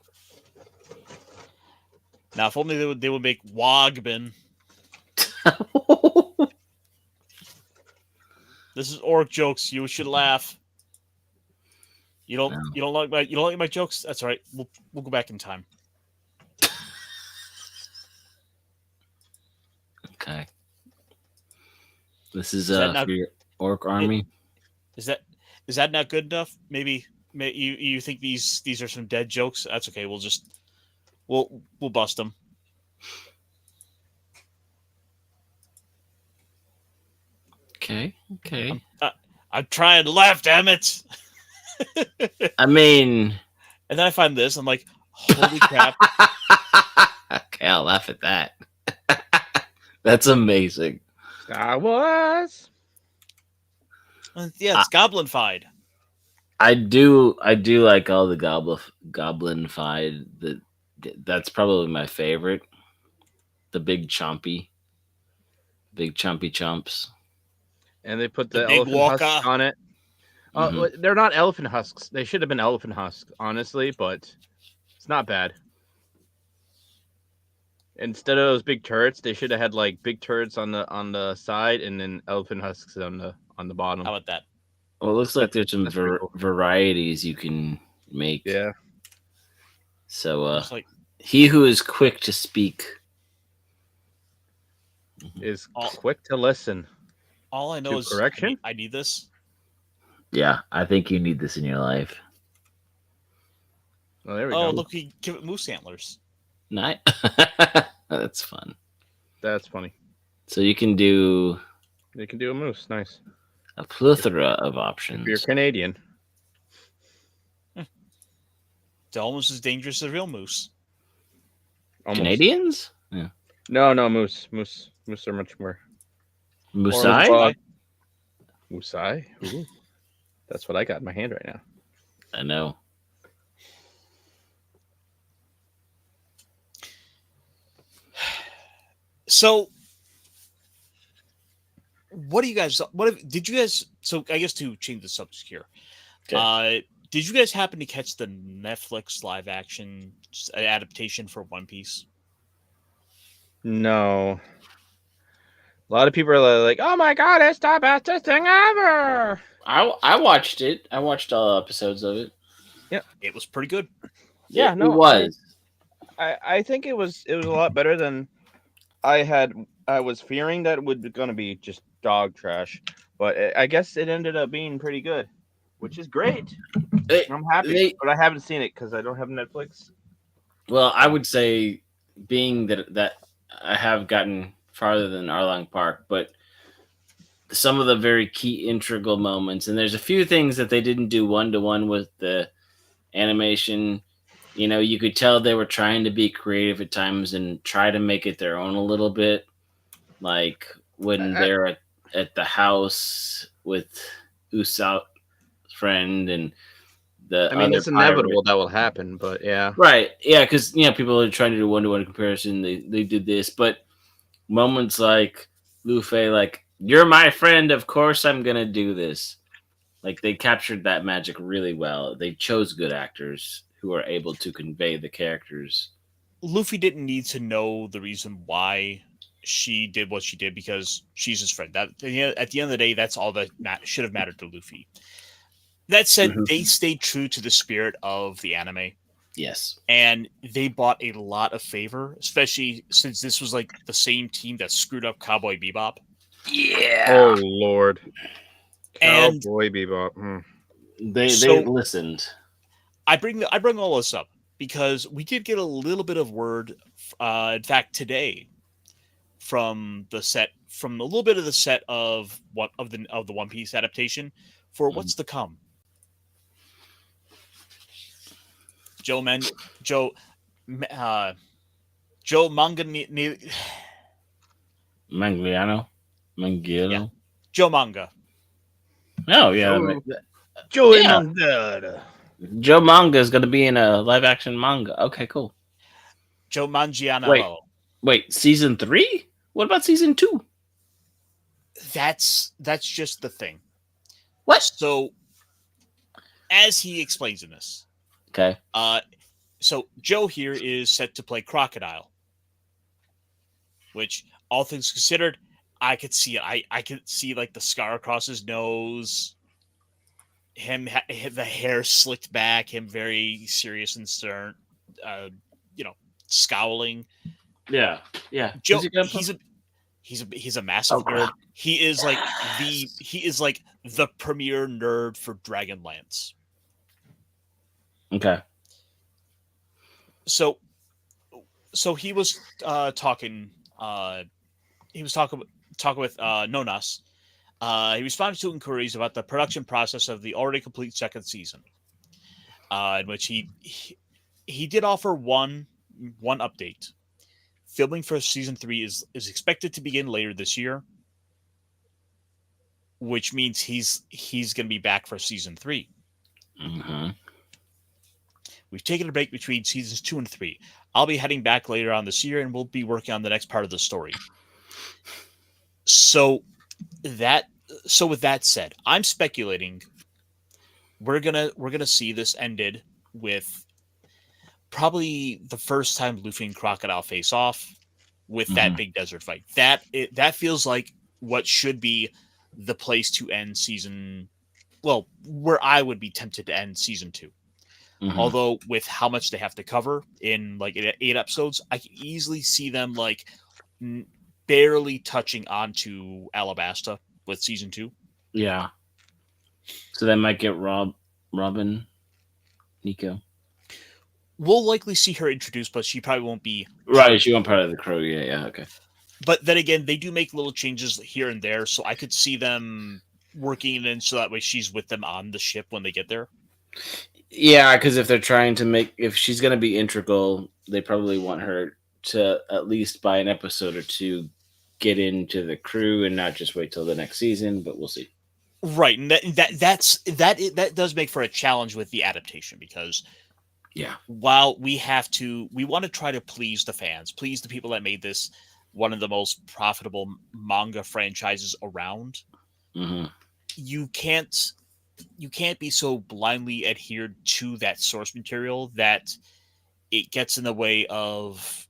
Speaker 3: Now, if only they would make Wogbin. This is orc jokes. You should laugh. You don't like my jokes? That's all right. We'll go back in time.
Speaker 5: Okay. This is for your orc army.
Speaker 3: Is that not good enough? Maybe you think these are some dead jokes? That's okay. We'll bust them.
Speaker 5: Okay.
Speaker 3: I'm trying to laugh, damn it.
Speaker 5: I mean,
Speaker 3: and then I find this. I'm like, holy crap.
Speaker 5: Okay, I'll laugh at that. That's amazing.
Speaker 7: Star Wars.
Speaker 3: Yeah, it's goblin-fied.
Speaker 5: I do like all the goblin-fied. That's probably my favorite. The big chompy chumps.
Speaker 7: And they put the
Speaker 3: big
Speaker 7: elephant
Speaker 3: walker
Speaker 7: husks on it. They're not elephant husks. They should have been elephant husks, honestly, but it's not bad. Instead of those big turrets, they should have had like big turrets on the side and then elephant husks on the bottom.
Speaker 3: How about that?
Speaker 5: Well, it looks like there's some varieties you can make.
Speaker 7: Yeah.
Speaker 5: So, he who is quick to speak
Speaker 7: is quick to listen.
Speaker 3: All I know is
Speaker 7: correction.
Speaker 3: I need this.
Speaker 5: Yeah, I think you need this in your life.
Speaker 7: Well, there we go.
Speaker 3: Oh, look, we give it moose antlers.
Speaker 5: Nice. That's fun.
Speaker 7: That's funny.
Speaker 5: So you can do.
Speaker 7: They can do a moose. Nice.
Speaker 5: A plethora of options.
Speaker 7: If you're Canadian.
Speaker 3: It's almost as dangerous as a real moose.
Speaker 7: Almost.
Speaker 5: Canadians? Yeah.
Speaker 7: No, moose. Moose are much more.
Speaker 5: Moosai?
Speaker 7: Moosai? Ooh. That's what I got in my hand right now.
Speaker 5: I know.
Speaker 3: So, did you guys? So, I guess to change the subject here, did you guys happen to catch the Netflix live action adaptation for One Piece?
Speaker 7: No. A lot of people are like, "Oh my god, it's the bestest thing ever!"
Speaker 5: I watched it. I watched all episodes of it.
Speaker 3: Yeah, it was pretty good.
Speaker 7: Yeah,
Speaker 5: it was.
Speaker 7: I think it was a lot better than I was fearing that it would going to be just dog trash, but I guess it ended up being pretty good, which is great. I'm happy, but I haven't seen it because I don't have Netflix.
Speaker 5: Well, I would say, being that I have gotten farther than Arlong Park, but some of the very key integral moments, and there's a few things that they didn't do one-to-one with the animation. You could tell they were trying to be creative at times and try to make it their own a little bit. Like when they're at the house with Usopp's friend and the
Speaker 7: I mean,
Speaker 5: other
Speaker 7: it's
Speaker 5: pirate.
Speaker 7: inevitable that will happen, but yeah.
Speaker 5: Right. Yeah, because people are trying to do one-to-one comparison. They did this, but moments like Luffy, like, you're my friend, of course I'm gonna do this. Like, they captured that magic really well. They chose good actors who are able to convey the characters.
Speaker 3: Luffy didn't need to know the reason why she did what she did because she's his friend. That at the end of the day, that's all that should have mattered to Luffy. That said, they stayed true to the spirit of the anime.
Speaker 5: Yes.
Speaker 3: And they bought a lot of favor, especially since this was like the same team that screwed up Cowboy Bebop.
Speaker 5: Yeah.
Speaker 7: Oh Lord.
Speaker 3: And
Speaker 7: Cowboy Bebop.
Speaker 5: They listened.
Speaker 3: I bring all this up because we did get a little bit of word, in fact, today, from a little bit of the set of the One Piece adaptation for what's to come. Joe Manganiano. Yeah. Joe Manga.
Speaker 5: Oh yeah.
Speaker 7: Joey Manga.
Speaker 5: Joe Manga is going to be in a live action manga. Okay, cool.
Speaker 3: Joe Manganiello.
Speaker 5: Wait, season 3? What about season 2?
Speaker 3: That's just the thing.
Speaker 5: What?
Speaker 3: So, as he explains in this,
Speaker 5: okay.
Speaker 3: So Joe here is set to play Crocodile, which, all things considered, I could see. I could see like the scar across his nose, the hair slicked back, him very serious and stern, scowling.
Speaker 5: Yeah.
Speaker 3: Joe, he's a massive nerd. He is like the premier nerd for Dragonlance.
Speaker 5: Okay.
Speaker 3: So he was talking. He was talking with Nonas. He responded to inquiries about the production process of the already complete second season, in which he did offer one update. Filming for season 3 is expected to begin later this year, which means he's going to be back for season 3.
Speaker 5: Mm-hmm.
Speaker 3: We've taken a break between seasons 2 and 3. I'll be heading back later on this year, and we'll be working on the next part of the story. So with that said, I'm speculating we're gonna see this ended with probably the first time Luffy and Crocodile face off with that big desert fight. That feels like what should be the place to end season. Well, where I would be tempted to end season 2. Mm-hmm. Although with how much they have to cover in like 8 episodes, I can easily see them like barely touching onto Alabasta with season 2.
Speaker 5: Yeah. So that might get Robin, Nico.
Speaker 3: We'll likely see her introduced, but she probably won't be.
Speaker 5: Right, she won't part of the crew. Yeah, okay.
Speaker 3: But then again, they do make little changes here and there, so I could see them working it in so that way she's with them on the ship when they get there.
Speaker 5: Yeah, because if she's going to be integral, they probably want her to at least by an episode or 2 get into the crew and not just wait till the next season. But we'll see.
Speaker 3: Right, and that does make for a challenge with the adaptation because,
Speaker 5: yeah,
Speaker 3: while we want to try to please the fans, please the people that made this one of the most profitable manga franchises around.
Speaker 5: Mm-hmm.
Speaker 3: You can't be so blindly adhered to that source material that it gets in the way of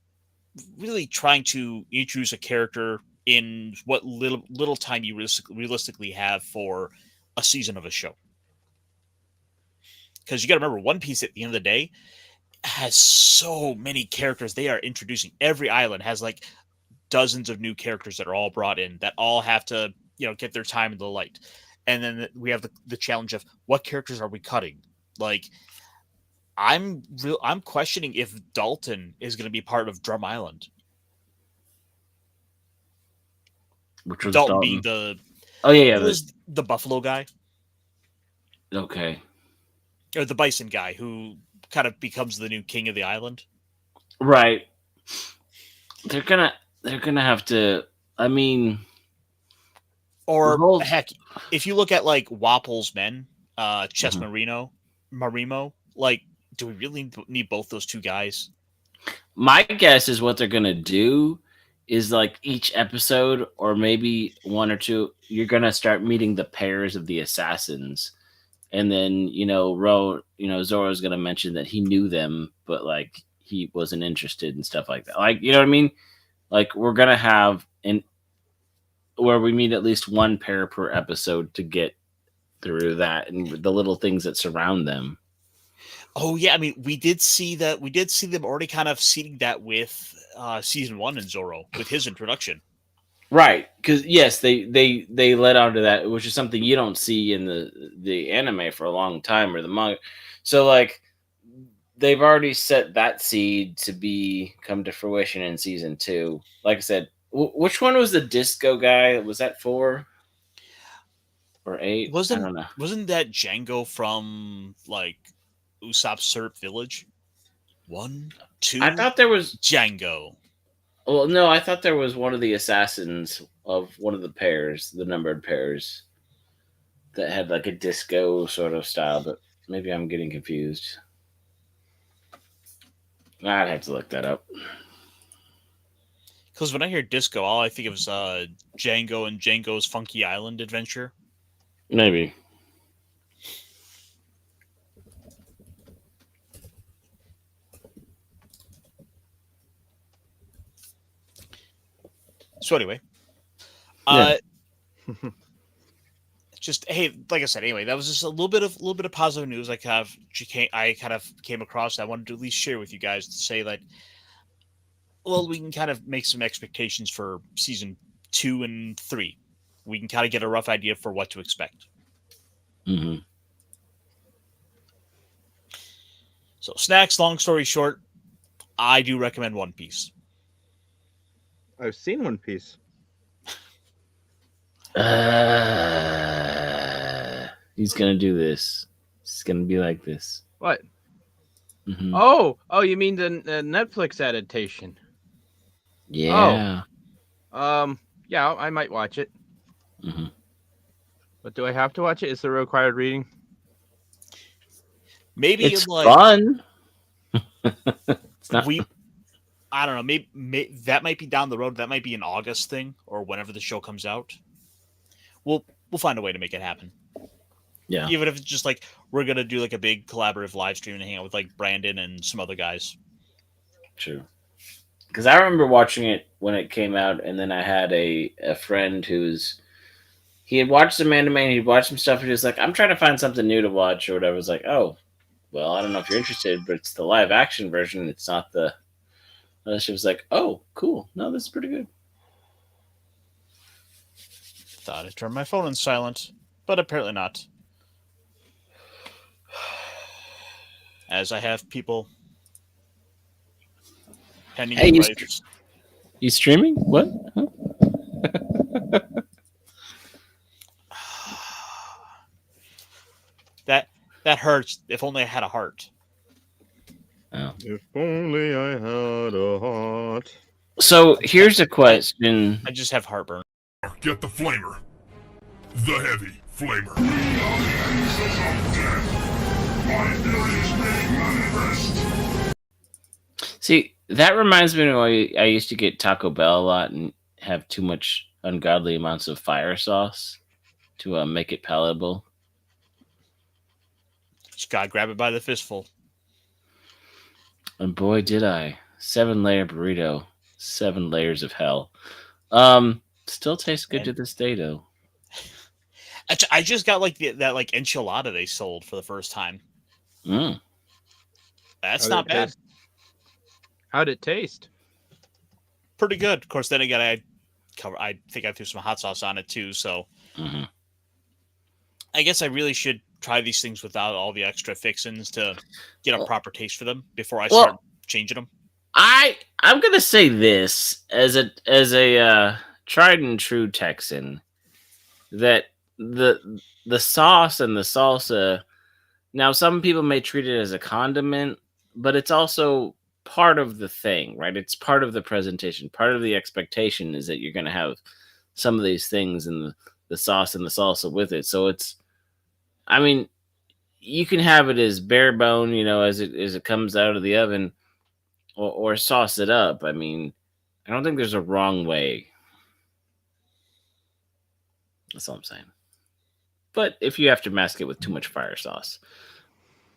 Speaker 3: really trying to introduce a character in what little time you realistically have for a season of a show. Because you got to remember, One Piece at the end of the day has so many characters they are introducing. Every island has like dozens of new characters that are all brought in that all have to get their time in the light. And then we have the challenge of what characters are we cutting? Like, I'm questioning if Dalton is going to be part of Drum Island.
Speaker 5: Which was
Speaker 3: Dalton being the
Speaker 5: the
Speaker 3: buffalo guy.
Speaker 5: Okay.
Speaker 3: or the bison guy who kind of becomes the new king of the island.
Speaker 5: Right. They're gonna have to. I mean,
Speaker 3: or heck, if you look at like Wapple's men, Chess Marimo, like, do we really need both those two guys?
Speaker 5: My guess is what they're gonna do is like each episode, or maybe one or two, you're gonna start meeting the pairs of the assassins, and then Zoro's gonna mention that he knew them, but like he wasn't interested and stuff like that. Like, you know what I mean? Like, we're gonna have where we meet at least one pair per episode to get through that and the little things that surround them.
Speaker 3: Oh yeah, I mean, we did see that. We did see them already kind of seeding that with season 1 in Zoro with his introduction.
Speaker 5: Right, because yes, they led on to that, which is something you don't see in the anime for a long time, or the manga. So like, they've already set that seed to come to fruition in season 2. Like I said, which one was the disco guy? Was that 4 or 8? I don't know.
Speaker 3: Wasn't that Django from like Usopp Syrup Village? 1, 2.
Speaker 5: I thought there was
Speaker 3: Django.
Speaker 5: Well, no, I thought there was one of the assassins of one of the pairs, the numbered pairs, that had like a disco sort of style, but maybe I'm getting confused. I'd have to look that up.
Speaker 3: Because when I hear disco, all I think of is Django and Django's Funky Island Adventure.
Speaker 5: Maybe.
Speaker 3: So anyway, just hey, like I said, anyway, that was just a little bit of positive news I kind of came across. I wanted to at least share with you guys to say that, well, we can kind of make some expectations for season 2 and 3. We can kind of get a rough idea for what to expect.
Speaker 5: Mm-hmm.
Speaker 3: So, snacks. Long story short, I do recommend One Piece.
Speaker 7: I've seen One Piece.
Speaker 5: He's gonna do this. It's gonna be like this.
Speaker 7: What?
Speaker 5: Mm-hmm.
Speaker 7: Oh, you mean the Netflix adaptation?
Speaker 5: Yeah.
Speaker 7: Yeah, I might watch it.
Speaker 5: Mm-hmm.
Speaker 7: But do I have to watch it? Is it required reading?
Speaker 3: Maybe
Speaker 5: it's fun. It's not.
Speaker 3: I don't know. Maybe that might be down the road. That might be an August thing or whenever the show comes out. We'll find a way to make it happen.
Speaker 5: Yeah.
Speaker 3: Even if it's just like we're gonna do like a big collaborative live stream and hang out with like Brandon and some other guys.
Speaker 5: True. Because I remember watching it when it came out, and then I had a friend he had watched some anime, and he'd watched some stuff, and he was like, I'm trying to find something new to watch or whatever. I was like, oh, well, I don't know if you're interested, but it's the live action version. It's not the... And she was like, oh, cool. No, this is pretty good.
Speaker 3: Thought I turned my phone on silent, but apparently not. As I have people pending.
Speaker 5: Hey, you streaming? What? Huh?
Speaker 3: That hurts. If only I had a heart.
Speaker 5: Oh.
Speaker 7: If only I had a heart.
Speaker 5: So here's a question.
Speaker 3: I just have heartburn.
Speaker 2: Get the flamer. The heavy flamer.
Speaker 5: See, that reminds me of when I used to get Taco Bell a lot and have too much ungodly amounts of fire sauce to make it palatable.
Speaker 3: Just gotta grab it by the fistful.
Speaker 5: And boy, did I. 7-layer burrito. 7 layers of hell. Still tastes good to this day, though.
Speaker 3: I just got like that like enchilada they sold for the first time.
Speaker 5: Mm.
Speaker 3: That's not bad.
Speaker 7: How'd it taste?
Speaker 3: Pretty good. Of course, then again, I think I threw some hot sauce on it too. So I guess I really should try these things without all the extra fixins to get a proper taste for them before I start changing them.
Speaker 5: I'm gonna say this as a tried and true Texan, that the sauce and the salsa Now, some people may treat it as a condiment, but it's also part of the thing, right? It's part of the presentation. Part of the expectation is that you're going to have some of these things in the sauce and the salsa with it. So it's, I mean, you can have it as bare bone, as it comes out of the oven, or sauce it up. I mean, I don't think there's a wrong way. That's all I'm saying. But if you have to mask it with too much fire sauce,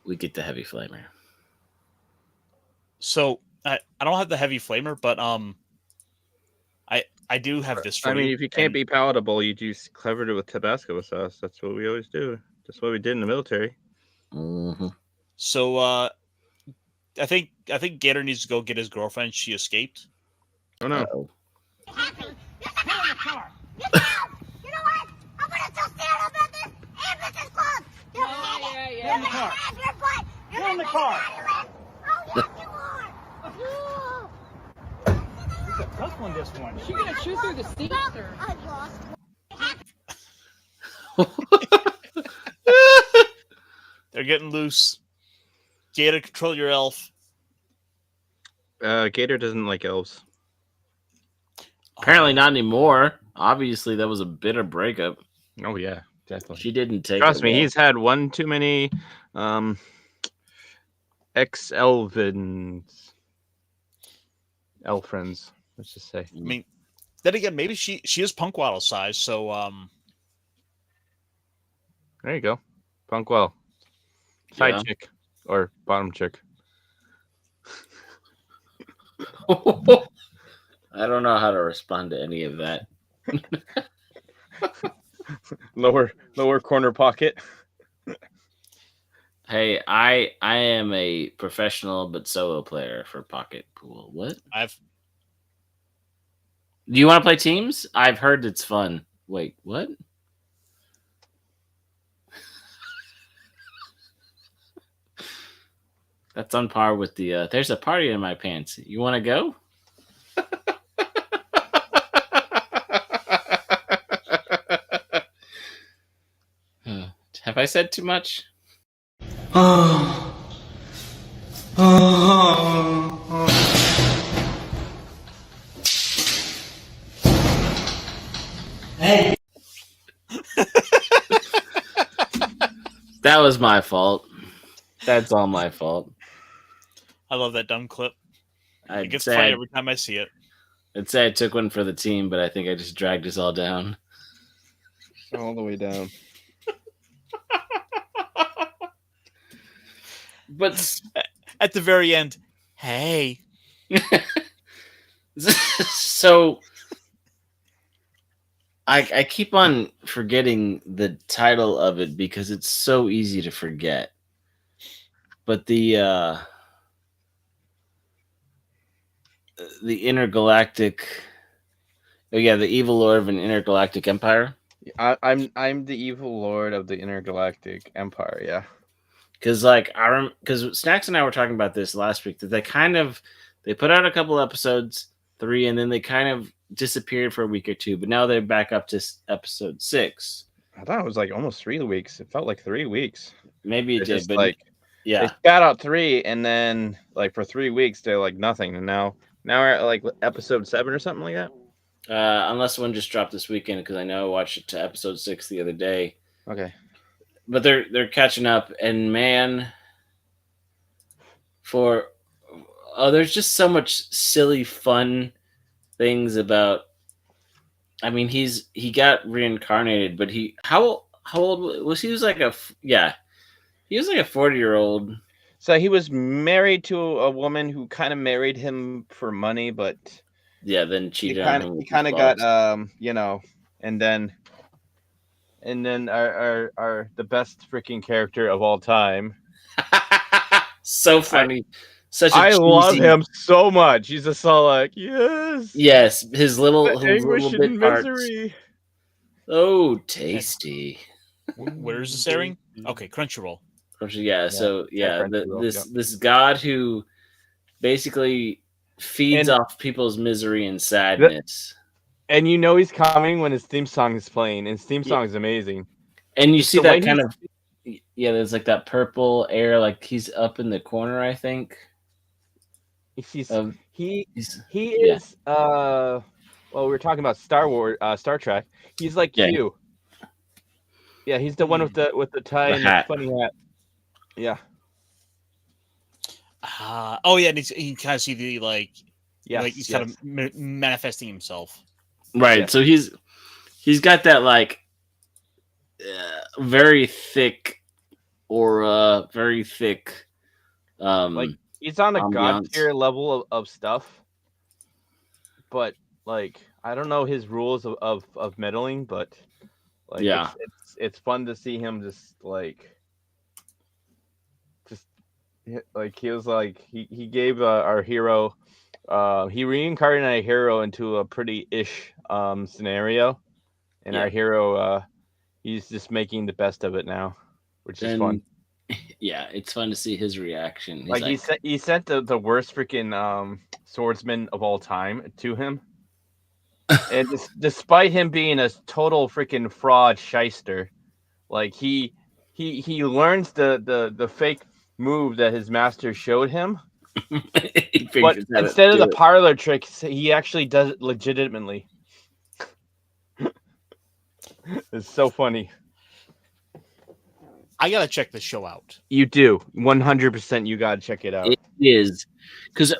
Speaker 5: we get the heavy flamer.
Speaker 3: So I don't have the heavy flamer, but I do have this for you.
Speaker 7: I mean, if you can't be palatable, you just covered it with Tabasco sauce. That's what we always do. That's what we did in the military.
Speaker 5: Mm-hmm.
Speaker 3: So I think Gator needs to go get his girlfriend. She escaped.
Speaker 7: Oh no.
Speaker 5: Uh-oh.
Speaker 1: Get in the car. You know what? I'm gonna tell Santa about this and Mrs. Claus. Yeah. Get in the car. Get in the car. Oh, yes, you are.
Speaker 8: It's a tough one, this one. Is she gonna chew through the seat?
Speaker 1: I lost.
Speaker 3: They're getting loose. Gator, control your elf.
Speaker 7: Gator doesn't like elves.
Speaker 5: Apparently not anymore. Obviously, that was a bitter breakup.
Speaker 7: Oh yeah, definitely.
Speaker 5: She didn't take
Speaker 7: Trust
Speaker 5: it
Speaker 7: me,
Speaker 5: well.
Speaker 7: he's had one too many ex-elvins. Elf friends, let's just say.
Speaker 3: I mean, then again, maybe she is Punkwaddle size, so
Speaker 7: There you go. Punkwaddle. Side
Speaker 5: Yeah.
Speaker 7: chick. Or bottom chick.
Speaker 5: I don't know how to respond to any of that.
Speaker 7: Lower corner pocket.
Speaker 5: Hey, I am a professional but solo player for Pocket Pool. What? Do you want to play teams? I've heard it's fun. Wait, what? That's on par with the there's a party in my pants. You want to go? Have I said too much?
Speaker 9: Hey.
Speaker 5: That was my fault. That's all my fault.
Speaker 3: I love that dumb clip. It
Speaker 5: I'd
Speaker 3: gets
Speaker 5: say
Speaker 3: funny every time I see it.
Speaker 5: I'd say I took one for the team, but I think I just dragged us all down.
Speaker 7: All the way down.
Speaker 5: But
Speaker 3: At the very end, hey.
Speaker 5: so I keep on forgetting the title of it because it's so easy to forget. But the intergalactic, the evil lord of an intergalactic empire.
Speaker 7: I'm the evil lord of the intergalactic empire. Yeah.
Speaker 5: Because because Snacks and I were talking about this last week that they put out a couple episodes, 3, and then they kind of disappeared for a week or 2, but now they're back up to episode 6.
Speaker 7: I thought it was like almost 3 weeks. It felt like 3 weeks.
Speaker 5: Maybe it did, but
Speaker 7: like
Speaker 5: yeah,
Speaker 7: they got out 3, and then like for 3 weeks they're like nothing, and now we're at like episode 7 or something like that.
Speaker 5: Unless one just dropped this weekend, because I know I watched it to episode 6 the other day.
Speaker 7: Okay.
Speaker 5: But they're catching up, and man, there's just so much silly, fun things about. I mean, he got reincarnated, but how old was he? He was like a 40-year-old.
Speaker 7: So he was married to a woman who kind of married him for money, but
Speaker 5: then cheated on him.
Speaker 7: He kind of got and then our the best freaking character of all time.
Speaker 5: So funny.
Speaker 7: I love him so much. He's just all like, yes,
Speaker 5: his little
Speaker 7: anguish
Speaker 5: bit
Speaker 7: and
Speaker 5: parts.
Speaker 7: misery.
Speaker 5: Oh, tasty.
Speaker 3: Where is this airing? Okay, Crunchyroll.
Speaker 5: This god who basically feeds off people's misery and sadness.
Speaker 7: And you know he's coming when his theme song is playing. And his theme song is amazing.
Speaker 5: And you see that kind of Yeah, there's like that purple air, like he's up in the corner, I think.
Speaker 7: He
Speaker 5: yeah.
Speaker 7: is well, we were talking about Star Trek. He's like
Speaker 5: Yeah.
Speaker 7: Q. Yeah, he's the one with the tie
Speaker 5: The
Speaker 7: and
Speaker 5: hat.
Speaker 7: the funny hat. Yeah.
Speaker 3: Oh yeah, and you kind of see the
Speaker 7: Yes,
Speaker 3: like he's kind of manifesting himself.
Speaker 5: Right.
Speaker 7: Yes.
Speaker 5: So he's got that like very thick aura, very thick.
Speaker 7: Like he's on a god
Speaker 5: ambiance.
Speaker 7: tier level of stuff, but like I don't know his rules of meddling, but like
Speaker 5: Yeah.
Speaker 7: it's fun to see him just like he was like he gave our hero he reincarnated a hero into a pretty ish scenario, and our hero he's just making the best of it now, which is fun.
Speaker 5: Yeah, it's fun to see his reaction.
Speaker 7: He's he sent the worst freaking swordsman of all time to him, and despite him being a total freaking fraud shyster, like he learns the fake move that his master showed him, but instead of the parlor trick, he actually does it legitimately. It's so funny.
Speaker 3: I gotta check this show out.
Speaker 7: You do 100%. You gotta check it out.
Speaker 5: It is because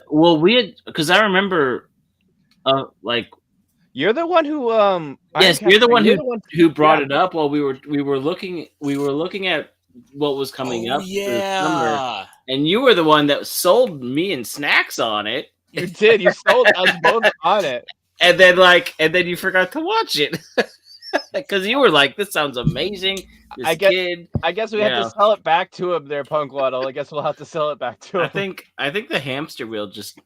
Speaker 5: I remember, like
Speaker 7: you're the one who
Speaker 5: yes, you're the one who brought it up while we were looking at what was coming up.
Speaker 3: Yeah,
Speaker 5: summer, and you were the one that sold me and Snacks on it.
Speaker 7: You did. You sold us both on it,
Speaker 5: and then you forgot to watch it because you were like, "This sounds amazing."
Speaker 7: I guess we have to sell it back to him there, Punkwaddle. I guess we'll have to sell it back to him.
Speaker 5: I think the hamster wheel just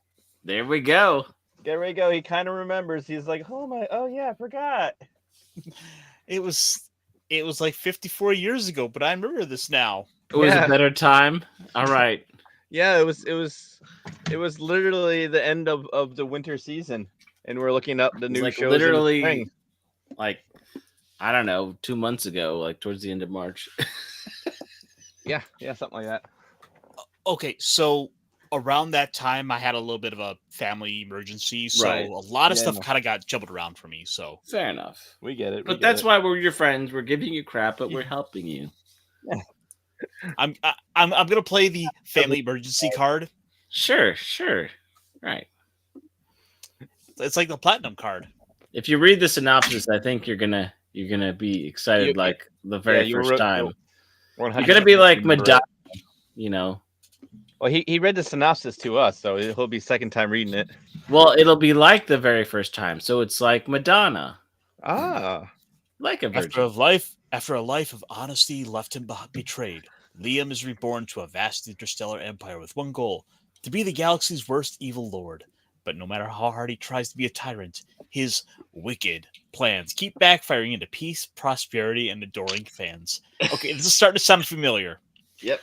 Speaker 5: there we go.
Speaker 7: There we go. He kind of remembers. He's like, oh yeah, I forgot.
Speaker 3: It was like 54 years ago, but I remember this now.
Speaker 5: It was a better time. All right.
Speaker 7: Yeah, it was literally the end of the winter season, and we're looking up the new shows.
Speaker 5: Literally,
Speaker 7: in the spring.
Speaker 5: Like I don't know, 2 months ago, like towards the end of March.
Speaker 7: yeah, something like that.
Speaker 3: Okay, so around that time, I had a little bit of a family emergency, so a lot of stuff kind of got jumbled around for me. So
Speaker 5: fair enough,
Speaker 7: we get it.
Speaker 5: But that's why we're your friends. We're giving you crap, but we're helping you.
Speaker 7: Yeah.
Speaker 3: I'm gonna play the family emergency card.
Speaker 5: Sure, right.
Speaker 3: It's like the platinum card.
Speaker 5: If you read the synopsis, I think you're gonna be excited like the very first time. You're gonna be like Madonna, you know.
Speaker 7: Well, he read the synopsis to us, so he'll be second time reading it.
Speaker 5: Well, it'll be like the very first time, so it's like Madonna. Like a virgin.
Speaker 3: After a life of honesty left him betrayed, Liam is reborn to a vast interstellar empire with one goal: to be the galaxy's worst evil lord. But no matter how hard he tries to be a tyrant, his wicked plans keep backfiring into peace, prosperity, and adoring fans. Okay, this is starting to sound familiar.
Speaker 7: Yep.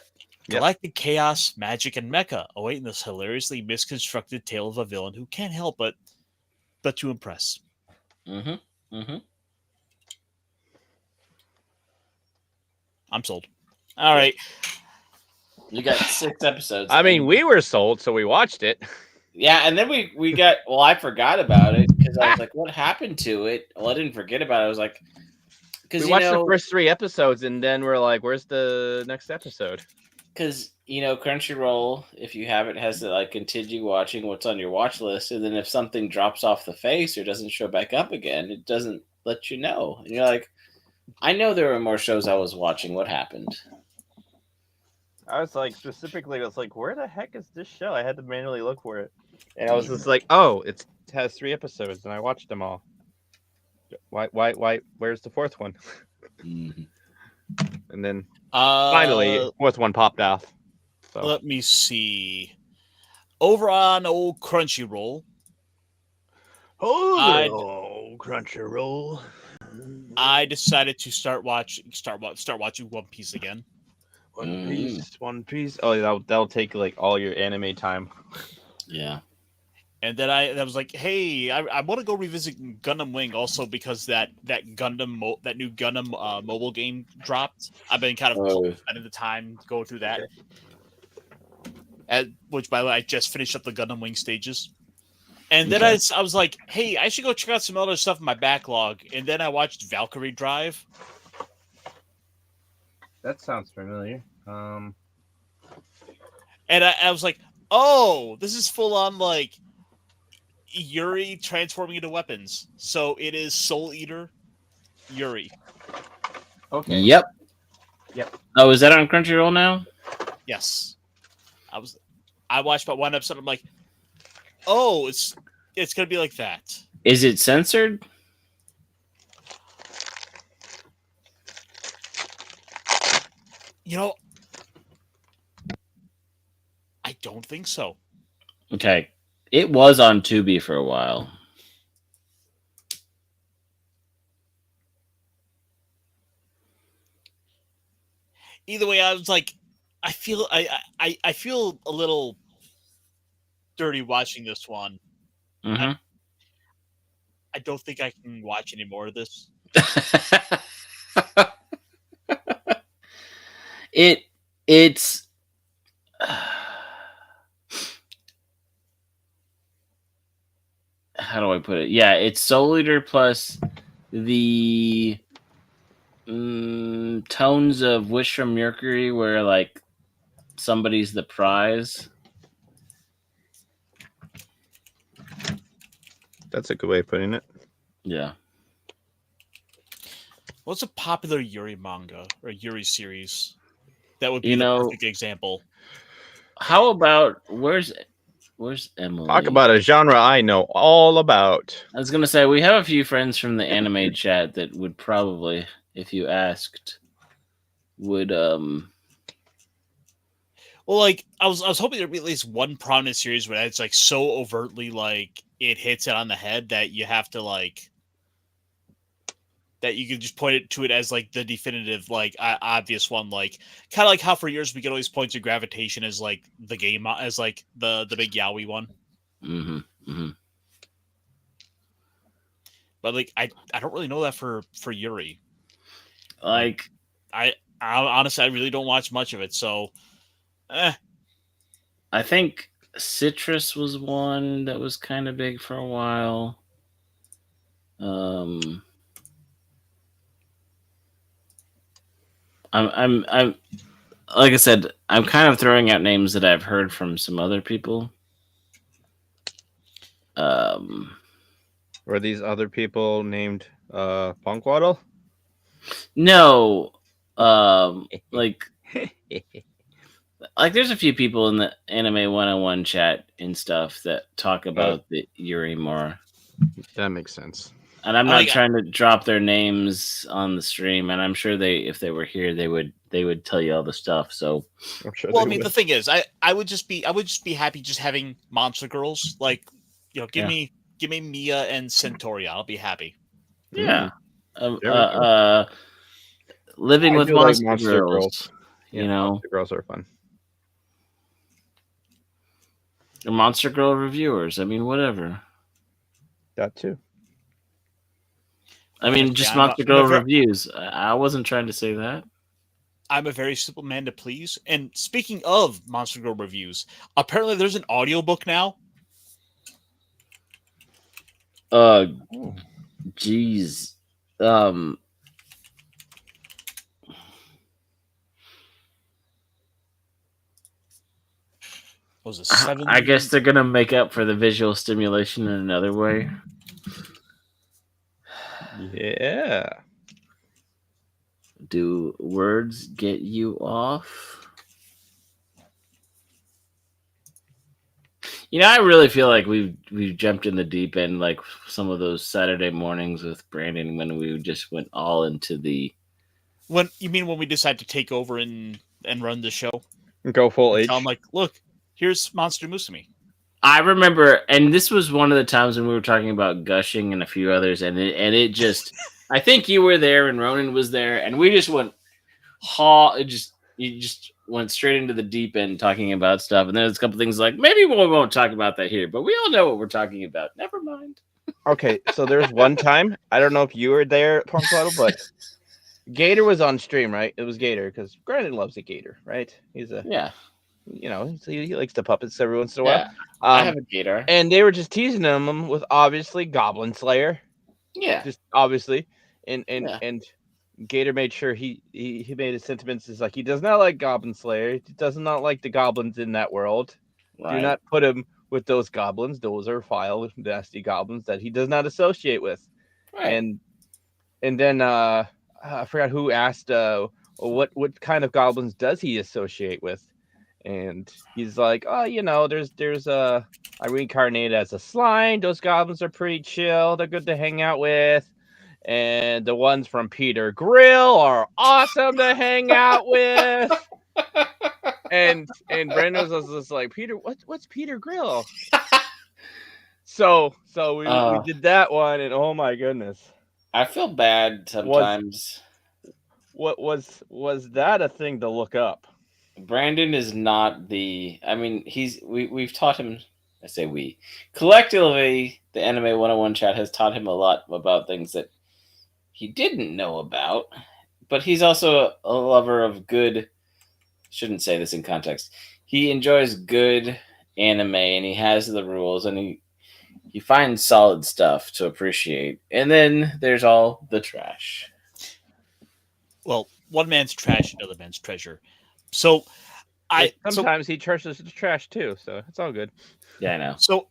Speaker 3: Galactic chaos, magic, and mecha await in this hilariously misconstructed tale of a villain who can't help but to impress. I'm sold. All right.
Speaker 5: You got 6 episodes.
Speaker 7: I mean, we were sold, so we watched it.
Speaker 5: Yeah, and then we got. Well, I forgot about it because I was like, "What happened to it?" Well, I didn't forget about it. I was like,
Speaker 7: "Because we watched the first 3 episodes, and then we're like, where's the next episode?"
Speaker 5: Because Crunchyroll, if you have it, has to like continue watching what's on your watch list, and then if something drops off the face or doesn't show back up again, it doesn't let you know, and you're like, "I know there were more shows I was watching. What happened?"
Speaker 7: I was like, specifically, I was like, where the heck is this show? I had to manually look for it. And I was just like, oh, it has 3 episodes, and I watched them all. Why, where's the 4th one? And then, finally, 4th one popped off. So.
Speaker 3: Let me see. Over on old Crunchyroll.
Speaker 7: Crunchyroll.
Speaker 3: I decided to start watching One Piece again.
Speaker 7: One Piece. Oh, that'll take like all your anime time.
Speaker 5: Yeah.
Speaker 3: And then I was like, hey, I want to go revisit Gundam Wing also because that Gundam that new Gundam mobile game dropped. I've been kind of spending the time going through that. Which, by the way, I just finished up the Gundam Wing stages. And then I was like, hey, I should go check out some other stuff in my backlog. And then I watched Valkyrie Drive.
Speaker 7: That sounds familiar.
Speaker 3: And I was like, oh, this is full on like Yuri transforming into weapons. So it is Soul Eater Yuri.
Speaker 5: Okay. Yep. Oh, is that on Crunchyroll now?
Speaker 3: Yes. I watched about one episode. I'm like, oh, it's gonna be like that.
Speaker 5: Is it censored?
Speaker 3: You know, I don't think so.
Speaker 5: Okay. It was on Tubi for a while.
Speaker 3: Either way, I was like, I feel a little dirty watching this one.
Speaker 5: Mm-hmm.
Speaker 3: I don't think I can watch any more of this.
Speaker 5: It's how do I put it? Yeah, it's Soul Eater plus the tones of Wish from Mercury, where like somebody's the prize.
Speaker 7: That's a good way of putting it.
Speaker 5: Yeah.
Speaker 3: What's a popular Yuri manga or Yuri series? That would be the perfect example.
Speaker 5: How about where's Emily?
Speaker 7: Talk about a genre I know all about.
Speaker 5: I was gonna say we have a few friends from the anime chat that would probably, if you asked, would
Speaker 3: Well, like I was hoping there'd be at least one prominent series where it's like so overtly like it hits it on the head that you have to like that you can just point it to it as like the definitive like obvious one, like kind of like how for years we could always point to Gravitation as like the game as like the big yaoi one.
Speaker 5: Mm-hmm. Mm-hmm.
Speaker 3: But like I don't really know that for Yuri.
Speaker 5: Like
Speaker 3: I honestly I really don't watch much of it, so
Speaker 5: I think Citrus was one that was kind of big for a while. I'm like I said, I'm kind of throwing out names that I've heard from some other people.
Speaker 7: Were these other people named Punkwaddle?
Speaker 5: No. Like there's a few people in the Anime 101 chat and stuff that talk about the Yuri more.
Speaker 7: That makes sense.
Speaker 5: And I'm not trying to drop their names on the stream, and I'm sure if they were here, they would tell you all the stuff. So,
Speaker 7: I'm sure.
Speaker 3: Well, I mean, the thing is, I would just be happy just having Monster Girls. Like, you know, give me Mia and Centauria. I'll be happy.
Speaker 5: Yeah. Living with Monster Girls. You know,
Speaker 7: Monster Girls are fun.
Speaker 5: Monster Girl reviewers. I mean, whatever.
Speaker 7: That too.
Speaker 5: I mean, just Monster Girl reviews. I wasn't trying to say that.
Speaker 3: I'm a very simple man to please. And speaking of Monster Girl reviews, apparently there's an audiobook now.
Speaker 5: Jeez.
Speaker 3: Was it 7?
Speaker 5: I guess they're gonna make up for the visual stimulation in another way.
Speaker 7: Yeah.
Speaker 5: Do words get you off? You know, I really feel like we've jumped in the deep end, like some of those Saturday mornings with Brandon when we just went all into the.
Speaker 3: When you mean when we decide to take over and run the show?
Speaker 7: Go full H.
Speaker 3: I'm like, look, here's Monster Musume.
Speaker 5: I remember, and this was one of the times when we were talking about Gushing and a few others, and it just, I think you were there and Ronan was there, and we just went, you just went straight into the deep end talking about stuff, and then there's a couple things like maybe we won't talk about that here, but we all know what we're talking about. Never mind.
Speaker 7: Okay, so there's one time, I don't know if you were there, Punkwaddle, but Gator was on stream, right? It was Gator, because Brandon loves a Gator, right? He's a he likes the puppets every once in a while.
Speaker 5: Yeah, I have a Gator,
Speaker 7: and they were just teasing him with obviously Goblin Slayer.
Speaker 5: Yeah,
Speaker 7: just obviously, and Gator made sure he made his sentiments is like he does not like Goblin Slayer. He does not like the goblins in that world.
Speaker 5: Right.
Speaker 7: Do not put him with those goblins. Those are vile, nasty goblins that he does not associate with.
Speaker 5: Right.
Speaker 7: And then I forgot who asked what kind of goblins does he associate with, and he's like, oh, there's I reincarnated as a slime. Those goblins are pretty chill. They're good to hang out with. And the ones from Peter Grill are awesome to hang out with. and Brendan was just like, Peter, what's Peter Grill? so we did that one, and oh my goodness.
Speaker 5: I feel bad sometimes.
Speaker 7: Was that a thing to look up?
Speaker 5: Brandon is not the. I mean, we've taught him. I say we collectively. The Anime 101 chat has taught him a lot about things that he didn't know about. But he's also a lover of good. Shouldn't say this in context. He enjoys good anime, and he has the rules, and he finds solid stuff to appreciate. And then there's all the trash.
Speaker 3: Well, one man's trash, another man's treasure. So
Speaker 7: sometimes he trashes the trash too, so it's all good.
Speaker 5: Yeah, I know.
Speaker 3: So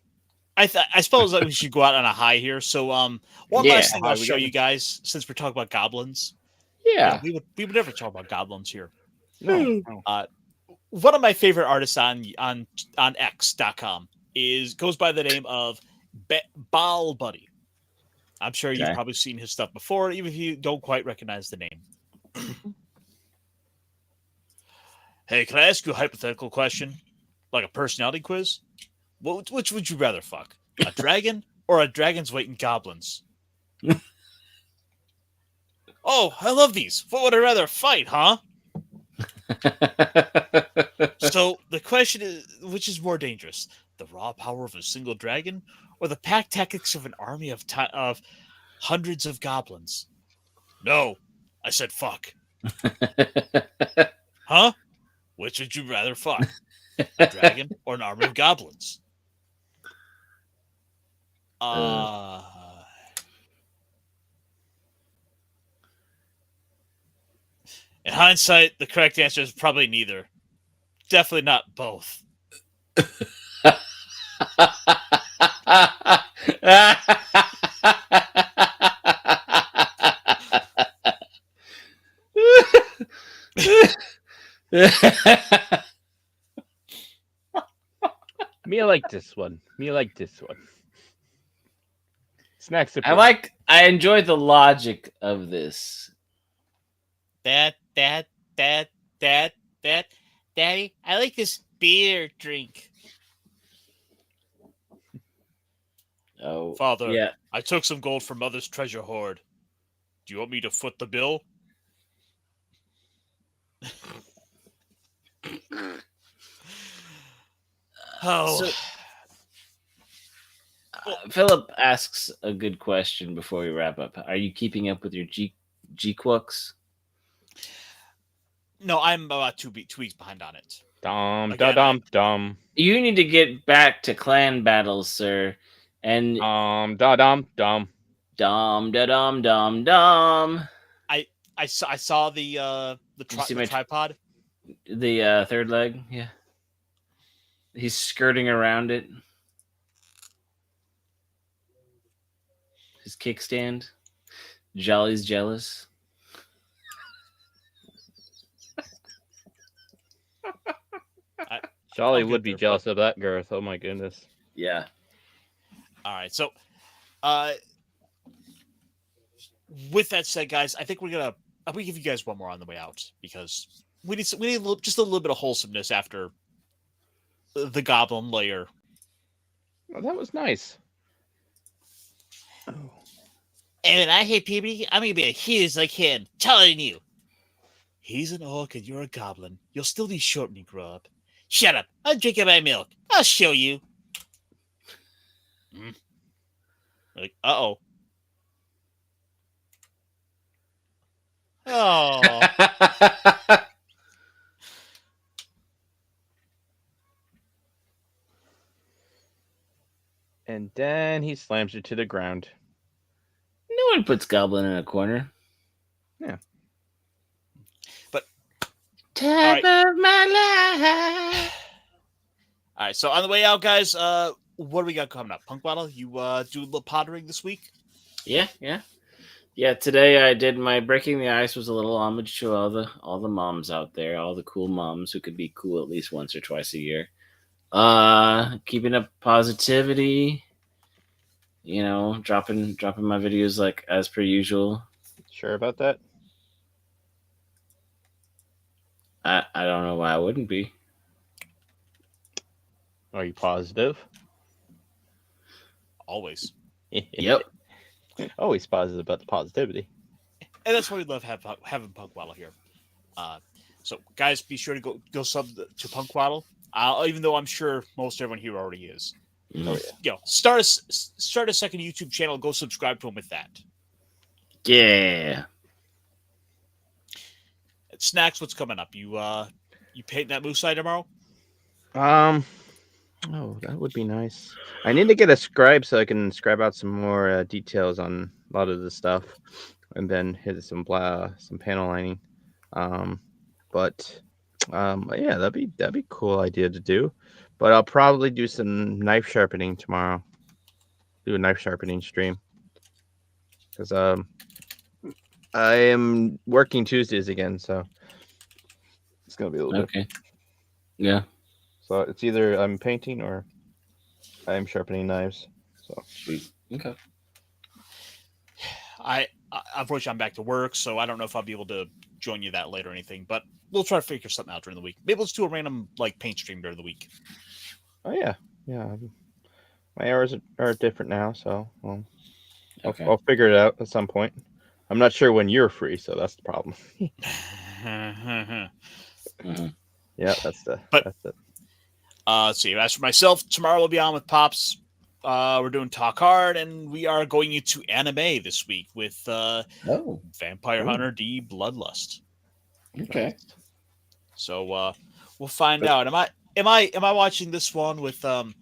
Speaker 3: I suppose that we should go out on a high here. So one last thing I'll show you guys, since we're talking about goblins.
Speaker 5: Yeah.
Speaker 3: We would never talk about goblins here.
Speaker 7: No.
Speaker 3: One of my favorite artists on X.com goes by the name of Ball Buddy. I'm sure you've probably seen his stuff before, even if you don't quite recognize the name. Hey, can I ask you a hypothetical question? Like a personality quiz? Which would you rather fuck? A dragon or a dragon's weight in goblins? Oh, I love these. What would I rather fight, huh? So the question is, which is more dangerous? The raw power of a single dragon or the pack tactics of an army of hundreds of goblins? No, I said fuck. Huh? Which would you rather fuck? A dragon or an army of goblins? In hindsight, the correct answer is probably neither. Definitely not both.
Speaker 7: Me like this one. Snacks.
Speaker 5: I enjoy the logic of this.
Speaker 3: Daddy, I like this beer drink.
Speaker 5: Oh,
Speaker 3: Father,
Speaker 5: yeah.
Speaker 3: I took some gold from Mother's treasure hoard. Do you want me to foot the bill?
Speaker 5: Philip asks a good question before we wrap up. Are you keeping up with your G-Quooks?
Speaker 3: No, I'm about 2 weeks behind on it.
Speaker 7: Dum.
Speaker 5: You need to get back to clan battles, sir. And
Speaker 7: dum.
Speaker 3: I saw the tripod.
Speaker 5: The third leg, yeah. He's skirting around it. His kickstand. Jolly's jealous.
Speaker 7: Jolly would be jealous of that girth. Oh my goodness.
Speaker 5: Yeah.
Speaker 3: All right. So, with that said, guys, I think I'm gonna give you guys one more on the way just a little bit of wholesomeness after the goblin layer.
Speaker 7: Oh, that was nice.
Speaker 3: And I hate puberty. I'm gonna be a huge like him, telling you. He's an orc and you're a goblin. You'll still be short when you grow up. Shut up. I'm drinking my milk. I'll show you. Like, uh-oh. Oh.
Speaker 7: And then he slams her to the ground.
Speaker 5: No one puts Goblin in a corner.
Speaker 7: Yeah.
Speaker 3: But
Speaker 5: time of my life.
Speaker 3: All right, so on the way out, guys, what do we got coming up? Punkwaddle, you do a little pottering this week?
Speaker 5: Yeah. Today I did my breaking the ice. Was a little homage to all the moms out there, all the cool moms who could be cool at least once or twice a year. Keeping up positivity. You know, dropping my videos like as per usual.
Speaker 7: Sure about that?
Speaker 5: I don't know why I wouldn't be.
Speaker 7: Are you positive?
Speaker 3: Always.
Speaker 5: Yep.
Speaker 7: Always positive about the positivity.
Speaker 3: And that's why we love having Punkwaddle here. So, guys, be sure to go sub to Punkwaddle. Even though I'm sure most everyone here already is.
Speaker 7: Oh, yeah.
Speaker 3: Start a second YouTube channel. Go subscribe to him with that.
Speaker 5: Yeah.
Speaker 3: Snacks, what's coming up? You painting that moose eye tomorrow?
Speaker 7: Oh, that would be nice. I need to get a scribe so I can scribe out some more details on a lot of the stuff, and then hit some panel lining. But yeah, that'd be a cool idea to do. But I'll probably do some knife sharpening tomorrow. Do a knife sharpening stream because I am working Tuesdays again, so it's gonna be a little bit.
Speaker 5: Yeah.
Speaker 7: So it's either I'm painting or I'm sharpening knives. So
Speaker 5: sweet. Okay.
Speaker 3: Unfortunately, I'm back to work, so I don't know if I'll be able to join you that late or anything. But we'll try to figure something out during the week. Maybe let's do a random paint stream during the week.
Speaker 7: Oh yeah. My hours are different now, so I'll figure it out at some point. I'm not sure when you're free, so that's the problem. Yeah, that's it.
Speaker 3: Let's see. As for myself, tomorrow we'll be on with Pops. We're doing Talk Hard, and we are going into anime this week with Vampire Hunter D Bloodlust.
Speaker 5: Okay.
Speaker 3: So we'll find out. Am I watching this one with the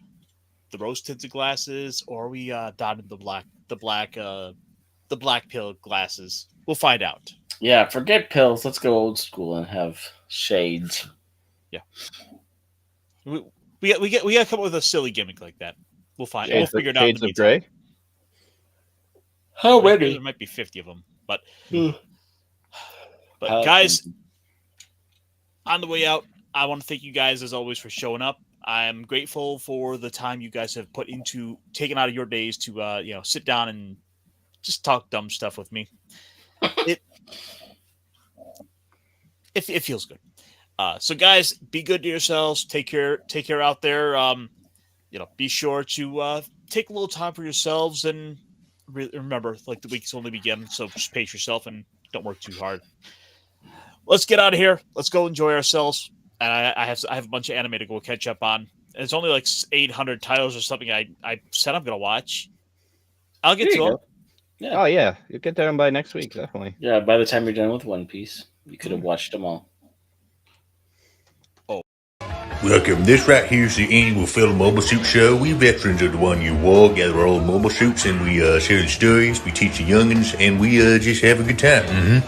Speaker 3: rose tinted glasses, or are we dotted the black pill glasses? We'll find out.
Speaker 5: Yeah, forget pills. Let's go old school and have shades.
Speaker 3: Yeah. We got to come up with a silly gimmick like that. We'll find. We'll figure it out.
Speaker 7: Shades of Grey.
Speaker 5: How many?
Speaker 3: There might be 50 of them, but guys, on the way out, I want to thank you guys as always for showing up. I'm grateful for the time you guys have put into taking out of your days to sit down and just talk dumb stuff with me. It feels good. So guys, be good to yourselves. Take care out there. Be sure to take a little time for yourselves and remember, the week's only beginning, so just pace yourself and don't work too hard. Let's get out of here. Let's go enjoy ourselves. And I have a bunch of anime to go catch up on. And it's only 800 titles or something I said I'm going to watch. I'll get to them.
Speaker 5: Yeah.
Speaker 7: Oh, yeah. You'll get them by next week, definitely.
Speaker 5: Yeah, by the time you're done with One Piece, you could have watched them all.
Speaker 2: Welcome. This right here is the annual Film Mobile Suit Show. We veterans of the one you war gather our old mobile suits and we share the stories, we teach the youngins, and we just have a good time.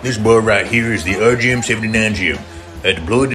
Speaker 2: This boy right here is the RGM 79 Jim. Deployed